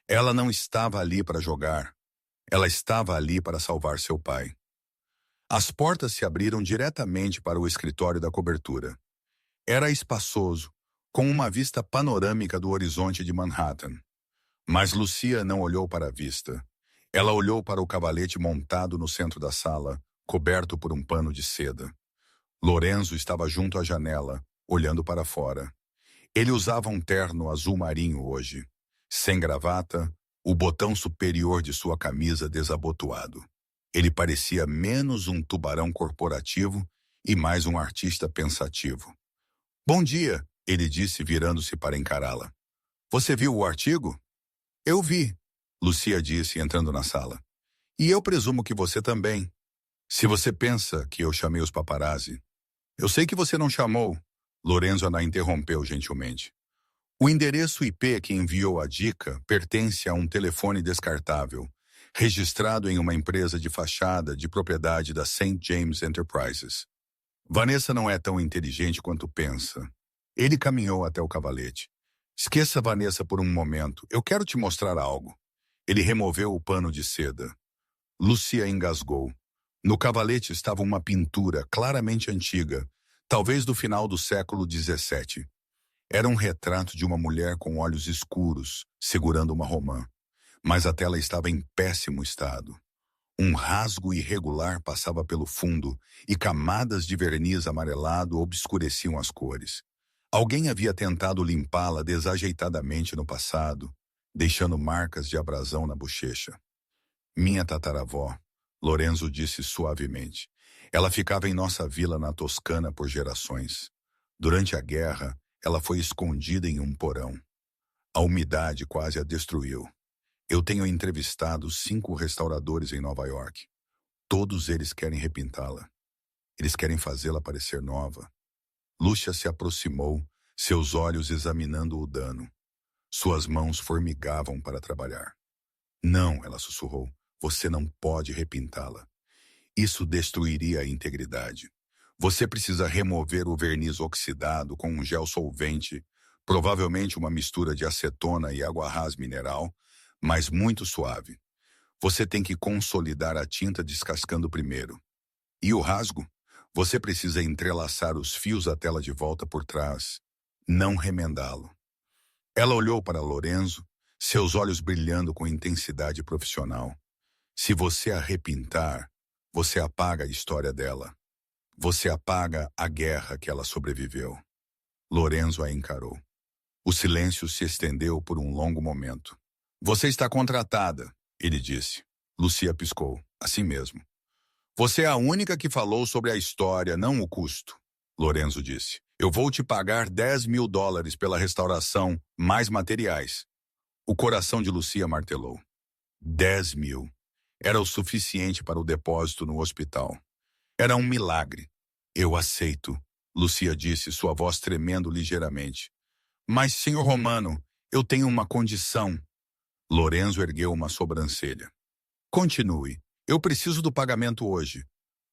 Ela não estava ali para jogar. Ela estava ali para salvar seu pai. As portas se abriram diretamente para o escritório da cobertura. Era espaçoso, com uma vista panorâmica do horizonte de Manhattan. Mas Lucia não olhou para a vista. Ela olhou para o cavalete montado no centro da sala, coberto por um pano de seda. Lorenzo estava junto à janela, olhando para fora. Ele usava um terno azul marinho hoje, sem gravata, o botão superior de sua camisa desabotoado. Ele parecia menos um tubarão corporativo e mais um artista pensativo. Bom dia, ele disse virando-se para encará-la. Você viu o artigo? Eu vi, Lucia disse entrando na sala. E eu presumo que você também. Se você pensa que eu chamei os paparazzi, eu sei que você não chamou. Lorenzo a interrompeu gentilmente. O endereço IP que enviou a dica pertence a um telefone descartável, registrado em uma empresa de fachada de propriedade da St. James Enterprises. Vanessa não é tão inteligente quanto pensa. Ele caminhou até o cavalete. Esqueça Vanessa por um momento. Eu quero te mostrar algo. Ele removeu o pano de seda. Lucia engasgou. No cavalete estava uma pintura claramente antiga, talvez do final do século XVII. Era um retrato de uma mulher com olhos escuros, segurando uma romã. Mas a tela estava em péssimo estado. Um rasgo irregular passava pelo fundo e camadas de verniz amarelado obscureciam as cores. Alguém havia tentado limpá-la desajeitadamente no passado, deixando marcas de abrasão na bochecha. Minha tataravó, Lorenzo disse suavemente. Ela ficava em nossa vila na Toscana por gerações. Durante a guerra, ela foi escondida em um porão. A umidade quase a destruiu. Eu tenho entrevistado 5 restauradores em Nova York. Todos eles querem repintá-la. Eles querem fazê-la parecer nova. Lúcia se aproximou, seus olhos examinando o dano. Suas mãos formigavam para trabalhar. Não, ela sussurrou. Você não pode repintá-la. Isso destruiria a integridade. Você precisa remover o verniz oxidado com um gel solvente, provavelmente uma mistura de acetona e água-rás mineral, mas muito suave. Você tem que consolidar a tinta descascando primeiro. E o rasgo? Você precisa entrelaçar os fios da tela de volta por trás, não remendá-lo. Ela olhou para Lorenzo, seus olhos brilhando com intensidade profissional. Se você a repintar, você apaga a história dela. Você apaga a guerra que ela sobreviveu. Lorenzo a encarou. O silêncio se estendeu por um longo momento. Você está contratada, ele disse. Lucia piscou. Assim mesmo. Você é a única que falou sobre a história, não o custo. Lorenzo disse. Eu vou te pagar $10.000 pela restauração, mais materiais. O coração de Lucia martelou. 10.000. Era o suficiente para o depósito no hospital. Era um milagre. Eu aceito, Lucia disse, sua voz tremendo ligeiramente. Mas, senhor Romano, eu tenho uma condição. Lorenzo ergueu uma sobrancelha. Continue. Eu preciso do pagamento hoje.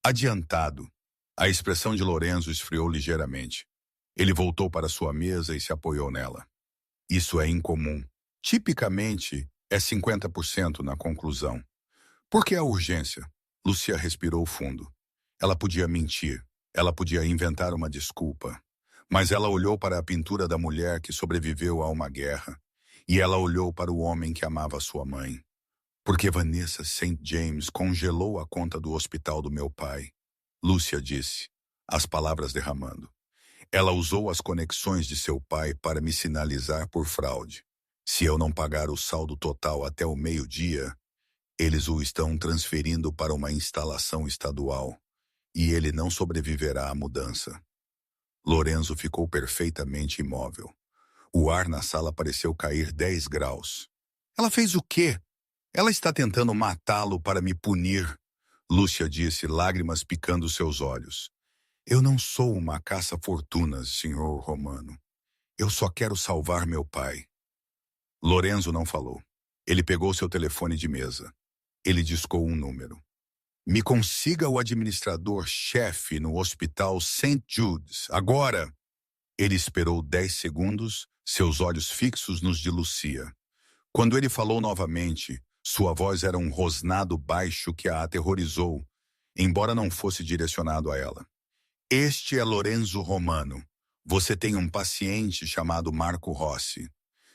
Adiantado. A expressão de Lorenzo esfriou ligeiramente. Ele voltou para sua mesa e se apoiou nela. Isso é incomum. Tipicamente, é 50% na conclusão. Por que a urgência? Lucia respirou fundo. Ela podia mentir. Ela podia inventar uma desculpa. Mas ela olhou para a pintura da mulher que sobreviveu a uma guerra. E ela olhou para o homem que amava sua mãe. Porque Vanessa St. James congelou a conta do hospital do meu pai. Lúcia disse, as palavras derramando. Ela usou as conexões de seu pai para me sinalizar por fraude. Se eu não pagar o saldo total até o meio-dia, eles o estão transferindo para uma instalação estadual. E ele não sobreviverá à mudança. Lorenzo ficou perfeitamente imóvel. O ar na sala pareceu cair 10 graus. Ela fez o quê? Ela está tentando matá-lo para me punir, Lúcia disse, lágrimas picando seus olhos. Eu não sou uma caça-fortunas, senhor Romano. Eu só quero salvar meu pai. Lorenzo não falou. Ele pegou seu telefone de mesa. Ele discou um número. Me consiga o administrador-chefe no hospital St. Jude's, agora! Ele esperou 10 segundos, seus olhos fixos nos de Lucia. Quando ele falou novamente, sua voz era um rosnado baixo que a aterrorizou, embora não fosse direcionado a ela. Este é Lorenzo Romano. Você tem um paciente chamado Marco Rossi.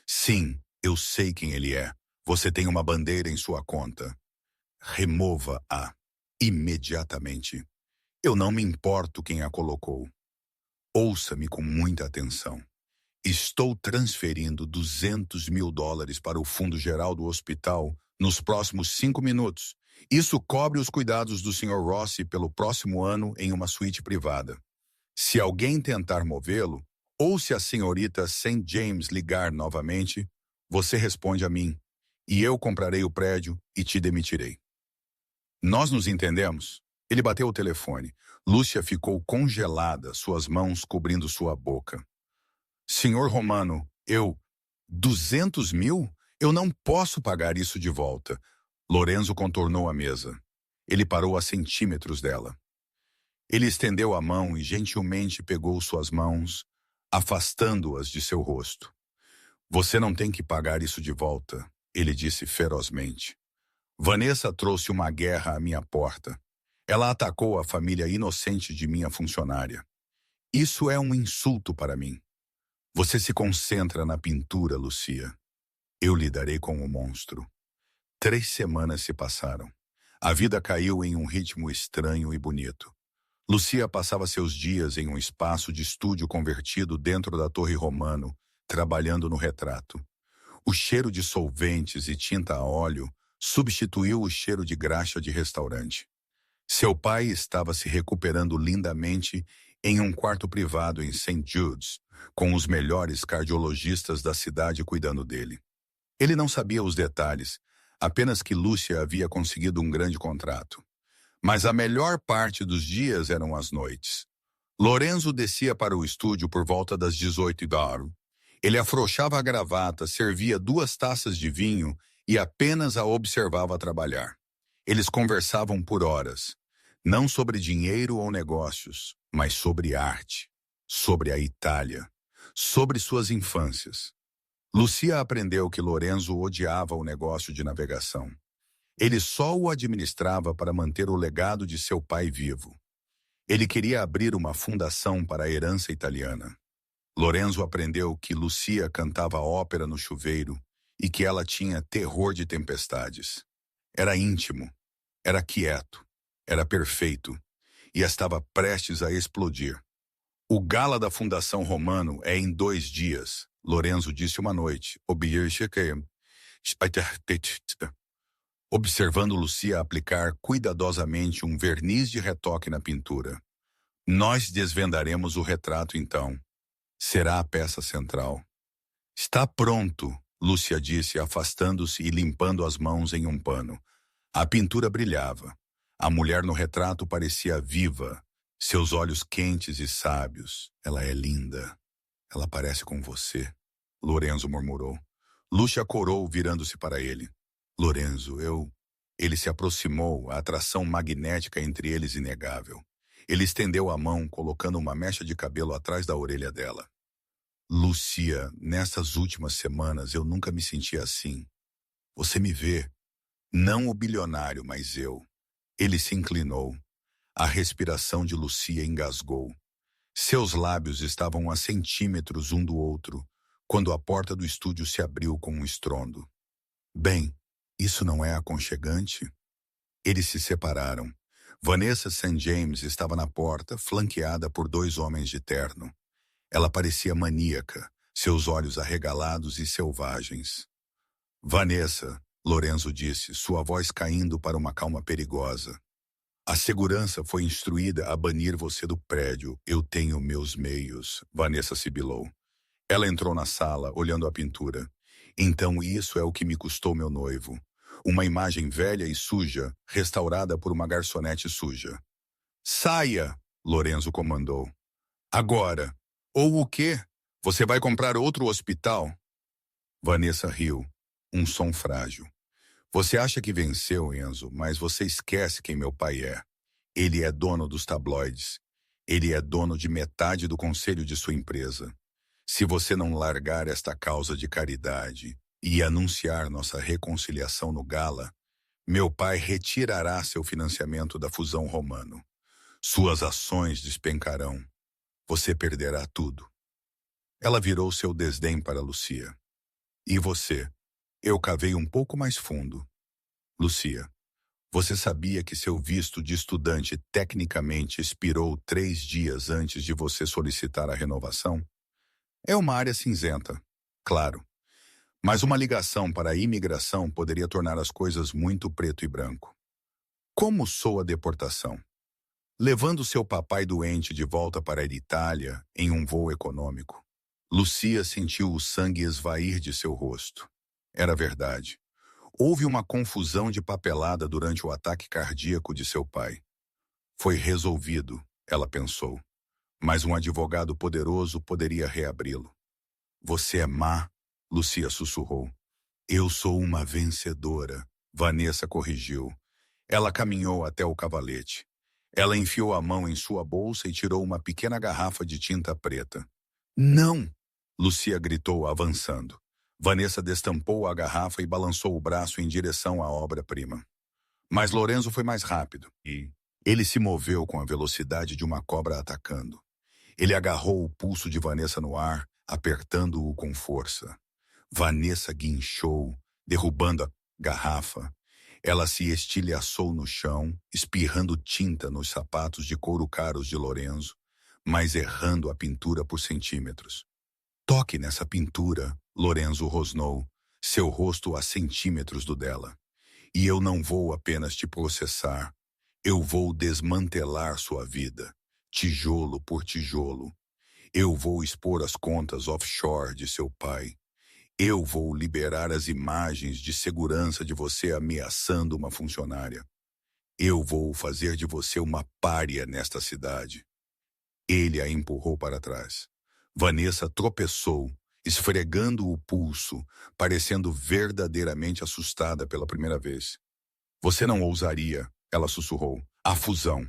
Sim, eu sei quem ele é. Você tem uma bandeira em sua conta. Remova-a imediatamente. Eu não me importo quem a colocou. Ouça-me com muita atenção. Estou transferindo US$ 200.000 para o fundo geral do hospital nos próximos 5 minutos. Isso cobre os cuidados do Sr. Rossi pelo próximo ano em uma suíte privada. Se alguém tentar movê-lo, ou se a senhorita St. James ligar novamente, você responde a mim, e eu comprarei o prédio e te demitirei. Nós nos entendemos? Ele bateu o telefone. Lúcia ficou congelada, suas mãos cobrindo sua boca. Senhor Romano, 200.000? Eu não posso pagar isso de volta. Lorenzo contornou a mesa. Ele parou a centímetros dela. Ele estendeu a mão e gentilmente pegou suas mãos, afastando-as de seu rosto. Você não tem que pagar isso de volta, ele disse ferozmente. Vanessa trouxe uma guerra à minha porta. Ela atacou a família inocente de minha funcionária. Isso é um insulto para mim. Você se concentra na pintura, Lucia. Eu lidarei com o monstro. 3 semanas se passaram. A vida caiu em um ritmo estranho e bonito. Lucia passava seus dias em um espaço de estúdio convertido dentro da Torre Romano, trabalhando no retrato. O cheiro de solventes e tinta a óleo substituiu o cheiro de graxa de restaurante. Seu pai estava se recuperando lindamente em um quarto privado em St. Jude's, com os melhores cardiologistas da cidade cuidando dele. Ele não sabia os detalhes, apenas que Lúcia havia conseguido um grande contrato. Mas a melhor parte dos dias eram as noites. Lorenzo descia para o estúdio por volta das 18h. Ele afrouxava a gravata, servia 2 taças de vinho e apenas a observava trabalhar. Eles conversavam por horas, não sobre dinheiro ou negócios, mas sobre arte, sobre a Itália, sobre suas infâncias. Lucia aprendeu que Lorenzo odiava o negócio de navegação. Ele só o administrava para manter o legado de seu pai vivo. Ele queria abrir uma fundação para a herança italiana. Lorenzo aprendeu que Lucia cantava ópera no chuveiro e que ela tinha terror de tempestades. Era íntimo, era quieto, era perfeito e estava prestes a explodir. O gala da Fundação Romano é em 2 dias, Lorenzo disse uma noite, observando Lucia aplicar cuidadosamente um verniz de retoque na pintura. Nós desvendaremos o retrato então. Será a peça central. Está pronto, Lúcia disse, afastando-se e limpando as mãos em um pano. A pintura brilhava. A mulher no retrato parecia viva, seus olhos quentes e sábios. Ela é linda. Ela parece com você, Lorenzo murmurou. Lúcia corou, virando-se para ele. Lorenzo, Ele se aproximou, a atração magnética entre eles inegável. Ele estendeu a mão, colocando uma mecha de cabelo atrás da orelha dela. Lucia, nessas últimas semanas eu nunca me senti assim. Você me vê. Não o bilionário, mas eu. Ele se inclinou. A respiração de Lucia engasgou. Seus lábios estavam a centímetros um do outro, quando a porta do estúdio se abriu com um estrondo. Bem, isso não é aconchegante? Eles se separaram. Vanessa St. James estava na porta, flanqueada por 2 homens de terno. Ela parecia maníaca, seus olhos arregalados e selvagens. Vanessa, Lorenzo disse, sua voz caindo para uma calma perigosa. A segurança foi instruída a banir você do prédio. Eu tenho meus meios, Vanessa sibilou. Ela entrou na sala, olhando a pintura. Então isso é o que me custou meu noivo. Uma imagem velha e suja, restaurada por uma garçonete suja. Saia, Lorenzo comandou. Agora. Ou o quê? Você vai comprar outro hospital? Vanessa riu. Um som frágil. Você acha que venceu, Enzo, mas você esquece quem meu pai é. Ele é dono dos tabloides. Ele é dono de metade do conselho de sua empresa. Se você não largar esta causa de caridade e anunciar nossa reconciliação no gala, meu pai retirará seu financiamento da fusão Romano. Suas ações despencarão. Você perderá tudo. Ela virou seu desdém para Lucia. E você? Eu cavei um pouco mais fundo. Lucia, Você sabia que seu visto de estudante tecnicamente expirou 3 dias antes de você solicitar a renovação? É uma área cinzenta, claro, mas uma ligação para a imigração poderia tornar as coisas muito preto e branco. Como soa a deportação? Levando seu papai doente de volta para a Itália em um voo econômico. Lucia sentiu o sangue esvair de seu rosto. Era verdade. Houve uma confusão de papelada durante o ataque cardíaco de seu pai. Foi resolvido, ela pensou, mas um advogado poderoso poderia reabri-lo. Você é má, Lucia sussurrou. Eu sou uma vencedora, Vanessa corrigiu. Ela caminhou até o cavalete. Ela enfiou a mão em sua bolsa e tirou uma pequena garrafa de tinta preta. Não! Lucia gritou, avançando. Vanessa destampou a garrafa e balançou o braço em direção à obra-prima. Mas Lorenzo foi mais rápido e ele se moveu com a velocidade de uma cobra atacando. Ele agarrou o pulso de Vanessa no ar, apertando-o com força. Vanessa guinchou, derrubando a garrafa. Ela se estilhaçou no chão, espirrando tinta nos sapatos de couro caros de Lorenzo, mas errando a pintura por centímetros. Toque nessa pintura, Lorenzo rosnou, seu rosto a centímetros do dela. E eu não vou apenas te processar, eu vou desmantelar sua vida, tijolo por tijolo. Eu vou expor as contas offshore de seu pai. Eu vou liberar as imagens de segurança de você ameaçando uma funcionária. Eu vou fazer de você uma pária nesta cidade. Ele a empurrou para trás. Vanessa tropeçou, esfregando o pulso, parecendo verdadeiramente assustada pela primeira vez. Você não ousaria, ela sussurrou. A fusão.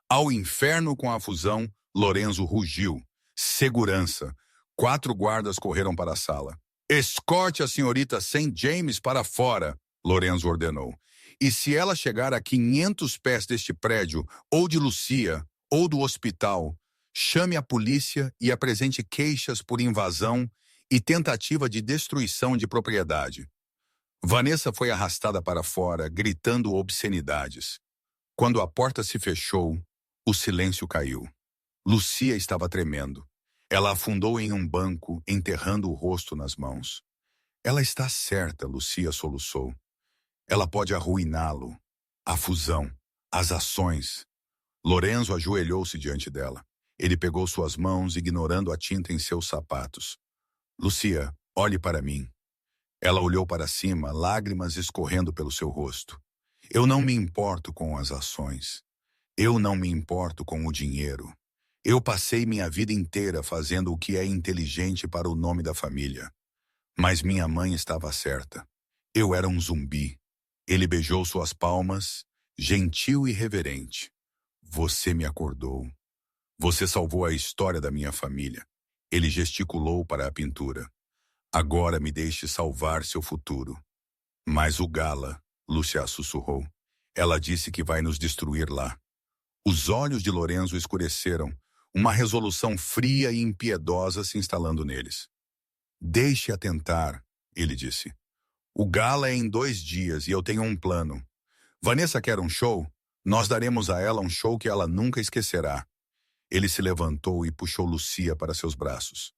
Ao inferno com a fusão, Lorenzo rugiu. Segurança. 4 guardas correram para a sala. Escorte a senhorita St. James para fora, Lorenzo ordenou. E se ela chegar a 500 pés deste prédio, ou de Lucia, ou do hospital, chame a polícia e apresente queixas por invasão e tentativa de destruição de propriedade. Vanessa foi arrastada para fora, gritando obscenidades. Quando a porta se fechou, o silêncio caiu. Lucia estava tremendo. Ela afundou em um banco, enterrando o rosto nas mãos. Ela está certa, Lucia soluçou. Ela pode arruiná-lo. A fusão, as ações. Lorenzo ajoelhou-se diante dela. Ele pegou suas mãos, ignorando a tinta em seus sapatos. Lucia, olhe para mim. Ela olhou para cima, lágrimas escorrendo pelo seu rosto. Eu não me importo com as ações. Eu não me importo com o dinheiro. Eu passei minha vida inteira fazendo o que é inteligente para o nome da família. Mas minha mãe estava certa. Eu era um zumbi. Ele beijou suas palmas, gentil e reverente. Você me acordou. Você salvou a história da minha família. Ele gesticulou para a pintura. Agora me deixe salvar seu futuro. Mas o Gala, Lucia sussurrou. Ela disse que vai nos destruir lá. Os olhos de Lorenzo escureceram, uma resolução fria e impiedosa se instalando neles. Deixe-a tentar, ele disse. O Gala é em 2 dias e eu tenho um plano. Vanessa quer um show? Nós daremos a ela um show que ela nunca esquecerá. Ele se levantou e puxou Lucia para seus braços.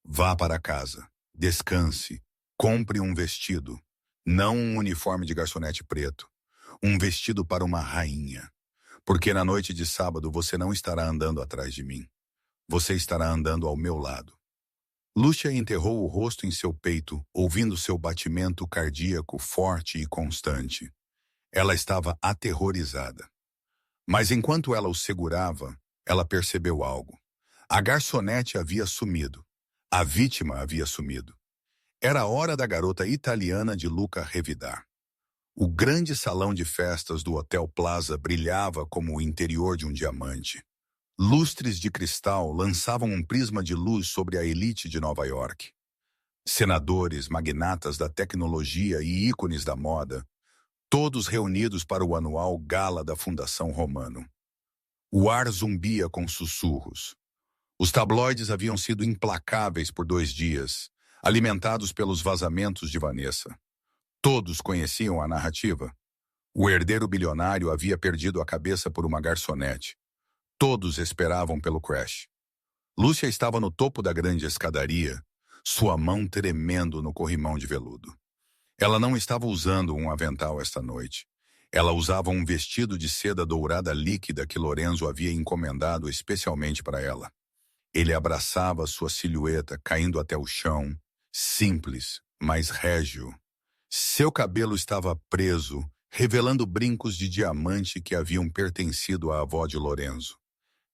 Vá para casa, descanse, compre um vestido, não um uniforme de garçonete preto, um vestido para uma rainha. Porque na noite de sábado você não estará andando atrás de mim. Você estará andando ao meu lado. Lúcia enterrou o rosto em seu peito, ouvindo seu batimento cardíaco forte e constante. Ela estava aterrorizada. Mas enquanto ela o segurava, ela percebeu algo. A garçonete havia sumido. A vítima havia sumido. Era a hora da garota italiana de Luca revidar. O grande salão de festas do Hotel Plaza brilhava como o interior de um diamante. Lustres de cristal lançavam um prisma de luz sobre a elite de Nova York. Senadores, magnatas da tecnologia e ícones da moda, todos reunidos para o anual gala da Fundação Romano. O ar zumbia com sussurros. Os tabloides haviam sido implacáveis por 2 dias, alimentados pelos vazamentos de Vanessa. Todos conheciam a narrativa. O herdeiro bilionário havia perdido a cabeça por uma garçonete. Todos esperavam pelo crash. Lúcia estava no topo da grande escadaria, sua mão tremendo no corrimão de veludo. Ela não estava usando um avental esta noite. Ela usava um vestido de seda dourada líquida que Lorenzo havia encomendado especialmente para ela. Ele abraçava sua silhueta caindo até o chão, simples, mas régio. Seu cabelo estava preso, revelando brincos de diamante que haviam pertencido à avó de Lorenzo.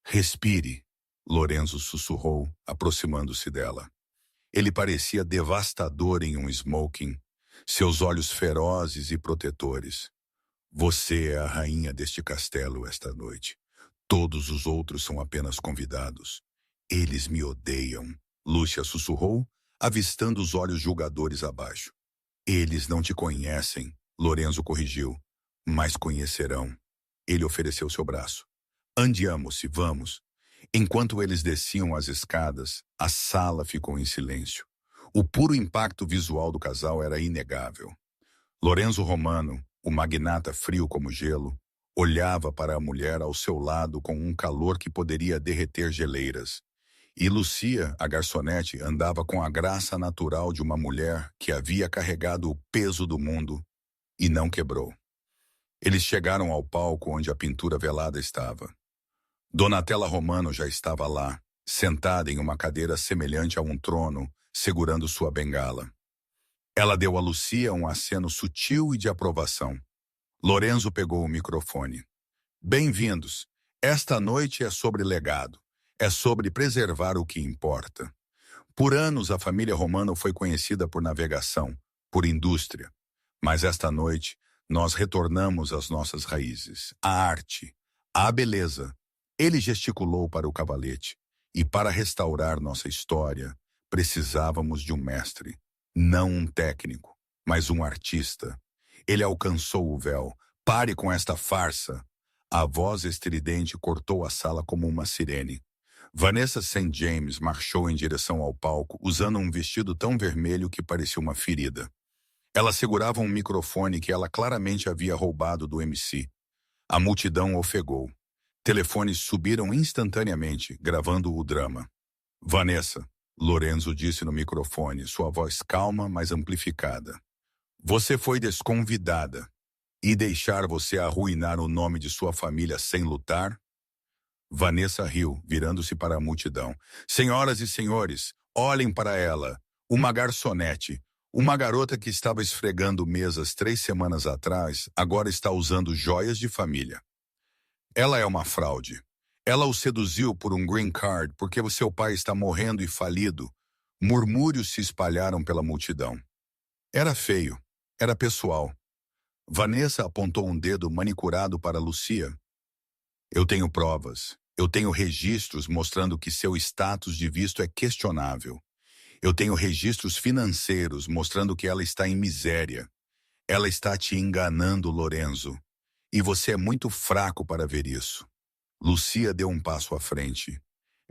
Respire, Lorenzo sussurrou, aproximando-se dela. Ele parecia devastador em um smoking, seus olhos ferozes e protetores. Você é a rainha deste castelo esta noite. Todos os outros são apenas convidados. Eles me odeiam, Lúcia sussurrou, avistando os olhos julgadores abaixo. Eles não te conhecem, Lorenzo corrigiu, mas conhecerão. Ele ofereceu seu braço. Andiamo-se, vamos. Enquanto eles desciam as escadas, a sala ficou em silêncio. O puro impacto visual do casal era inegável. Lorenzo Romano, o magnata frio como gelo, olhava para a mulher ao seu lado com um calor que poderia derreter geleiras. E Lucia, a garçonete, andava com a graça natural de uma mulher que havia carregado o peso do mundo e não quebrou. Eles chegaram ao palco onde a pintura velada estava. Donatella Romano já estava lá, sentada em uma cadeira semelhante a um trono, segurando sua bengala. Ela deu a Lucia um aceno sutil e de aprovação. Lorenzo pegou o microfone. Bem-vindos. Esta noite é sobre legado. É sobre preservar o que importa. Por anos, a família Romano foi conhecida por navegação, por indústria. Mas esta noite, nós retornamos às nossas raízes, à arte, à beleza. Ele gesticulou para o cavalete. E para restaurar nossa história, precisávamos de um mestre. Não um técnico, mas um artista. Ele alcançou o véu. Pare com esta farsa. A voz estridente cortou a sala como uma sirene. Vanessa St. James marchou em direção ao palco, usando um vestido tão vermelho que parecia uma ferida. Ela segurava um microfone que ela claramente havia roubado do MC. A multidão ofegou. Telefones subiram instantaneamente, gravando o drama. Vanessa, Lorenzo disse no microfone, sua voz calma, mas amplificada. Você foi desconvidada. E deixar você arruinar o nome de sua família sem lutar? Vanessa riu, virando-se para a multidão. Senhoras e senhores, olhem para ela. Uma garçonete. Uma garota que estava esfregando mesas 3 semanas atrás, agora está usando joias de família. Ela é uma fraude. Ela o seduziu por um green card porque o seu pai está morrendo e falido. Murmúrios se espalharam pela multidão. Era feio. Era pessoal. Vanessa apontou um dedo manicurado para Lucia. Eu tenho provas. Eu tenho registros mostrando que seu status de visto é questionável. Eu tenho registros financeiros mostrando que ela está em miséria. Ela está te enganando, Lorenzo. E você é muito fraco para ver isso. Lucia deu um passo à frente.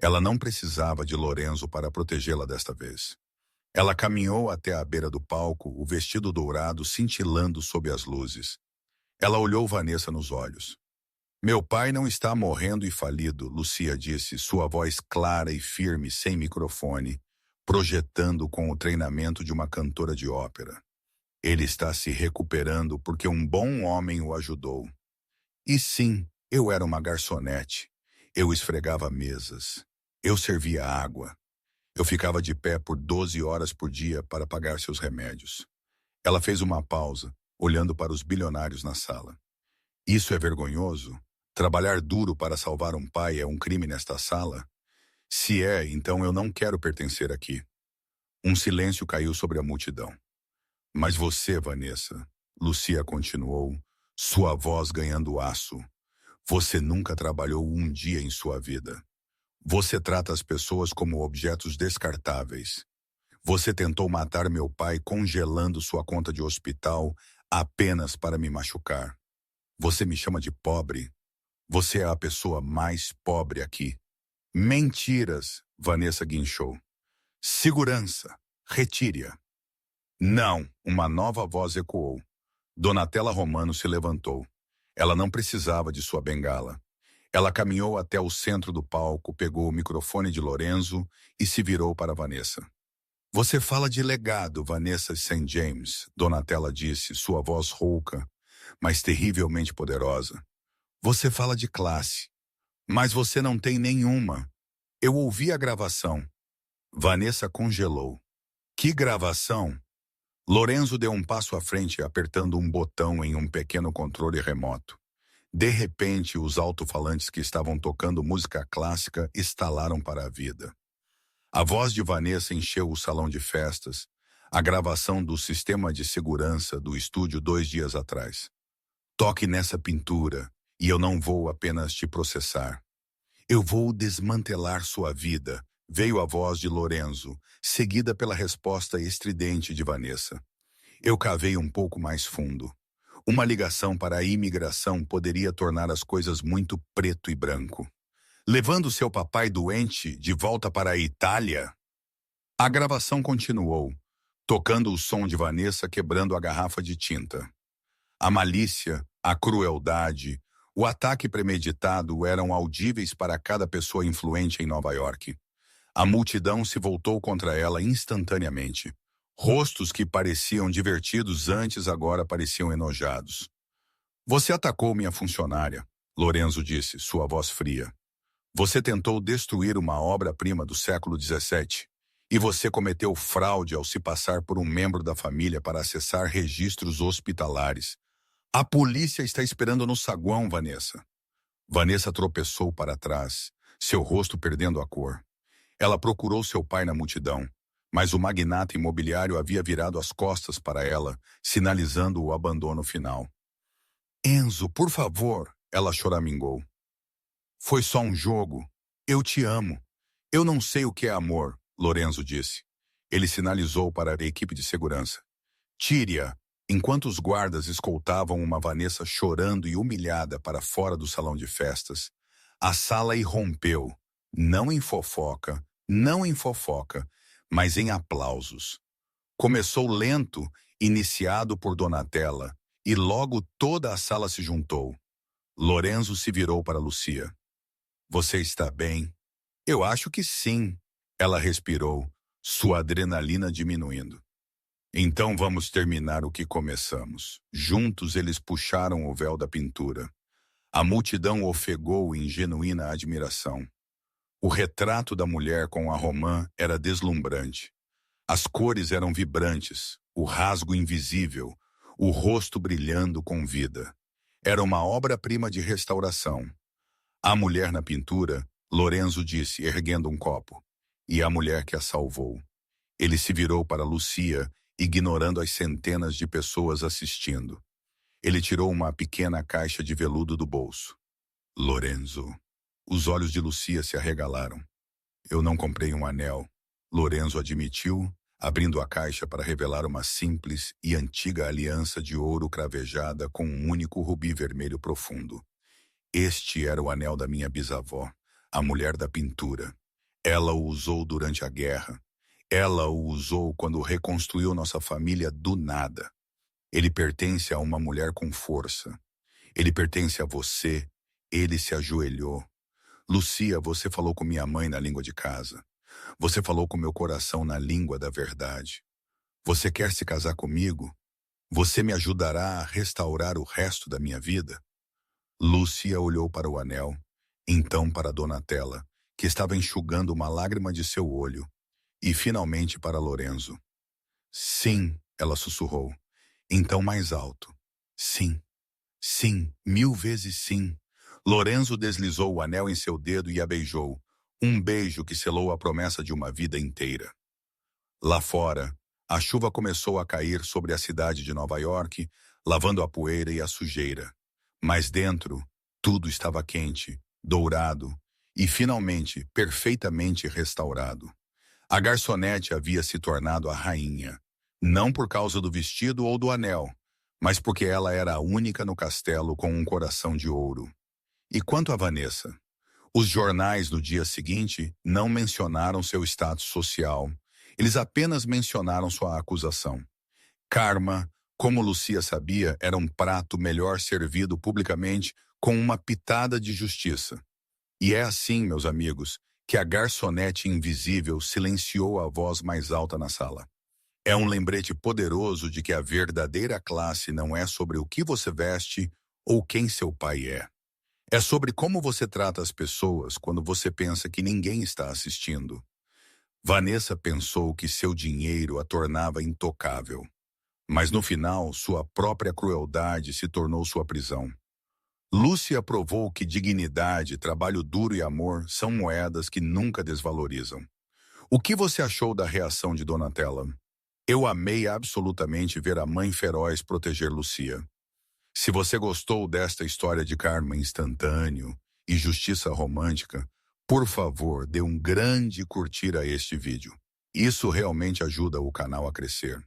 Ela não precisava de Lorenzo para protegê-la desta vez. Ela caminhou até a beira do palco, o vestido dourado cintilando sob as luzes. Ela olhou Vanessa nos olhos. Meu pai não está morrendo e falido, Lucia disse, sua voz clara e firme, sem microfone, projetando com o treinamento de uma cantora de ópera. Ele está se recuperando porque um bom homem o ajudou. E sim, eu era uma garçonete. Eu esfregava mesas. Eu servia água. Eu ficava de pé por 12 horas por dia para pagar seus remédios. Ela fez uma pausa, olhando para os bilionários na sala. Isso é vergonhoso? Trabalhar duro para salvar um pai é um crime nesta sala? Se é, então eu não quero pertencer aqui. Um silêncio caiu sobre a multidão. Mas você, Vanessa, Lucia continuou, sua voz ganhando aço. Você nunca trabalhou um dia em sua vida. Você trata as pessoas como objetos descartáveis. Você tentou matar meu pai congelando sua conta de hospital apenas para me machucar. Você me chama de pobre. Você é a pessoa mais pobre aqui. Mentiras, Vanessa guinchou. Segurança, retire-a. Não, uma nova voz ecoou. Donatella Romano se levantou. Ela não precisava de sua bengala. Ela caminhou até o centro do palco, pegou o microfone de Lorenzo e se virou para Vanessa. Você fala de legado, Vanessa St. James, Donatella disse, sua voz rouca, mas terrivelmente poderosa. Você fala de classe, mas você não tem nenhuma. Eu ouvi a gravação. Vanessa congelou. Que gravação? Lorenzo deu um passo à frente, apertando um botão em um pequeno controle remoto. De repente, os alto-falantes que estavam tocando música clássica estalaram para a vida. A voz de Vanessa encheu o salão de festas, a gravação do sistema de segurança do estúdio 2 dias atrás. Toque nessa pintura, e eu não vou apenas te processar. Eu vou desmantelar sua vida, veio a voz de Lorenzo, seguida pela resposta estridente de Vanessa. Eu cavei um pouco mais fundo. Uma ligação para a imigração poderia tornar as coisas muito preto e branco. Levando seu papai doente de volta para a Itália? A gravação continuou, tocando o som de Vanessa quebrando a garrafa de tinta. A malícia, a crueldade, o ataque premeditado eram audíveis para cada pessoa influente em Nova York. A multidão se voltou contra ela instantaneamente. Rostos que pareciam divertidos antes agora pareciam enojados. Você atacou minha funcionária, Lorenzo disse, sua voz fria. Você tentou destruir uma obra-prima do século XVII. E você cometeu fraude ao se passar por um membro da família para acessar registros hospitalares. A polícia está esperando no saguão, Vanessa. Vanessa tropeçou para trás, seu rosto perdendo a cor. Ela procurou seu pai na multidão, mas o magnata imobiliário havia virado as costas para ela, sinalizando o abandono final. Enzo, por favor, ela choramingou. Foi só um jogo. Eu te amo. Eu não sei o que é amor, Lorenzo disse. Ele sinalizou para a equipe de segurança. Tire-a, enquanto os guardas escoltavam uma Vanessa chorando e humilhada para fora do salão de festas. A sala irrompeu, não em fofoca, mas em aplausos. Começou lento, iniciado por Donatella, e logo toda a sala se juntou. Lorenzo se virou para Lucia. Você está bem? Eu acho que sim. Ela respirou, sua adrenalina diminuindo. Então vamos terminar o que começamos. Juntos eles puxaram o véu da pintura. A multidão ofegou em genuína admiração. O retrato da mulher com a romã era deslumbrante. As cores eram vibrantes, o rasgo invisível, o rosto brilhando com vida. Era uma obra-prima de restauração. A mulher na pintura, Lorenzo disse, erguendo um copo. E a mulher que a salvou. Ele se virou para Lucia, ignorando as centenas de pessoas assistindo. Ele tirou uma pequena caixa de veludo do bolso. Lorenzo. Os olhos de Lucia se arregalaram. Eu não comprei um anel, Lorenzo admitiu, abrindo a caixa para revelar uma simples e antiga aliança de ouro cravejada com um único rubi vermelho profundo. Este era o anel da minha bisavó, a mulher da pintura. Ela o usou durante a guerra. Ela o usou quando reconstruiu nossa família do nada. Ele pertence a uma mulher com força. Ele pertence a você. Ele se ajoelhou. Lucia, você falou com minha mãe na língua de casa. Você falou com meu coração na língua da verdade. Você quer se casar comigo? Você me ajudará a restaurar o resto da minha vida? Lucia olhou para o anel, então para Donatella, que estava enxugando uma lágrima de seu olho, e finalmente para Lorenzo. Sim, ela sussurrou. Então mais alto. Sim, sim, 1000 vezes sim. Lorenzo deslizou o anel em seu dedo e a beijou. Um beijo que selou a promessa de uma vida inteira. Lá fora, a chuva começou a cair sobre a cidade de Nova York, lavando a poeira e a sujeira. Mas dentro, tudo estava quente, dourado e, finalmente, perfeitamente restaurado. A garçonete havia se tornado a rainha, não por causa do vestido ou do anel, mas porque ela era a única no castelo com um coração de ouro. E quanto a Vanessa? Os jornais no dia seguinte não mencionaram seu status social. Eles apenas mencionaram sua acusação. Karma, Como Lucia sabia, era um prato melhor servido publicamente com uma pitada de justiça. E é assim, meus amigos, que a garçonete invisível silenciou a voz mais alta na sala. É um lembrete poderoso de que a verdadeira classe não é sobre o que você veste ou quem seu pai é. É sobre como você trata as pessoas quando você pensa que ninguém está assistindo. Vanessa pensou que seu dinheiro a tornava intocável. Mas no final, sua própria crueldade se tornou sua prisão. Lúcia provou que dignidade, trabalho duro e amor são moedas que nunca desvalorizam. O que você achou da reação de Donatella? Eu amei absolutamente ver a mãe feroz proteger Lucia. Se você gostou desta história de karma instantâneo e justiça romântica, por favor, dê um grande curtir a este vídeo. Isso realmente ajuda o canal a crescer.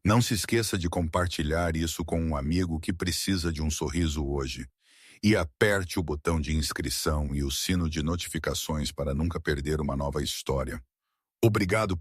Não se esqueça de compartilhar isso com um amigo que precisa de um sorriso hoje. E aperte o botão de inscrição e o sino de notificações para nunca perder uma nova história. Obrigado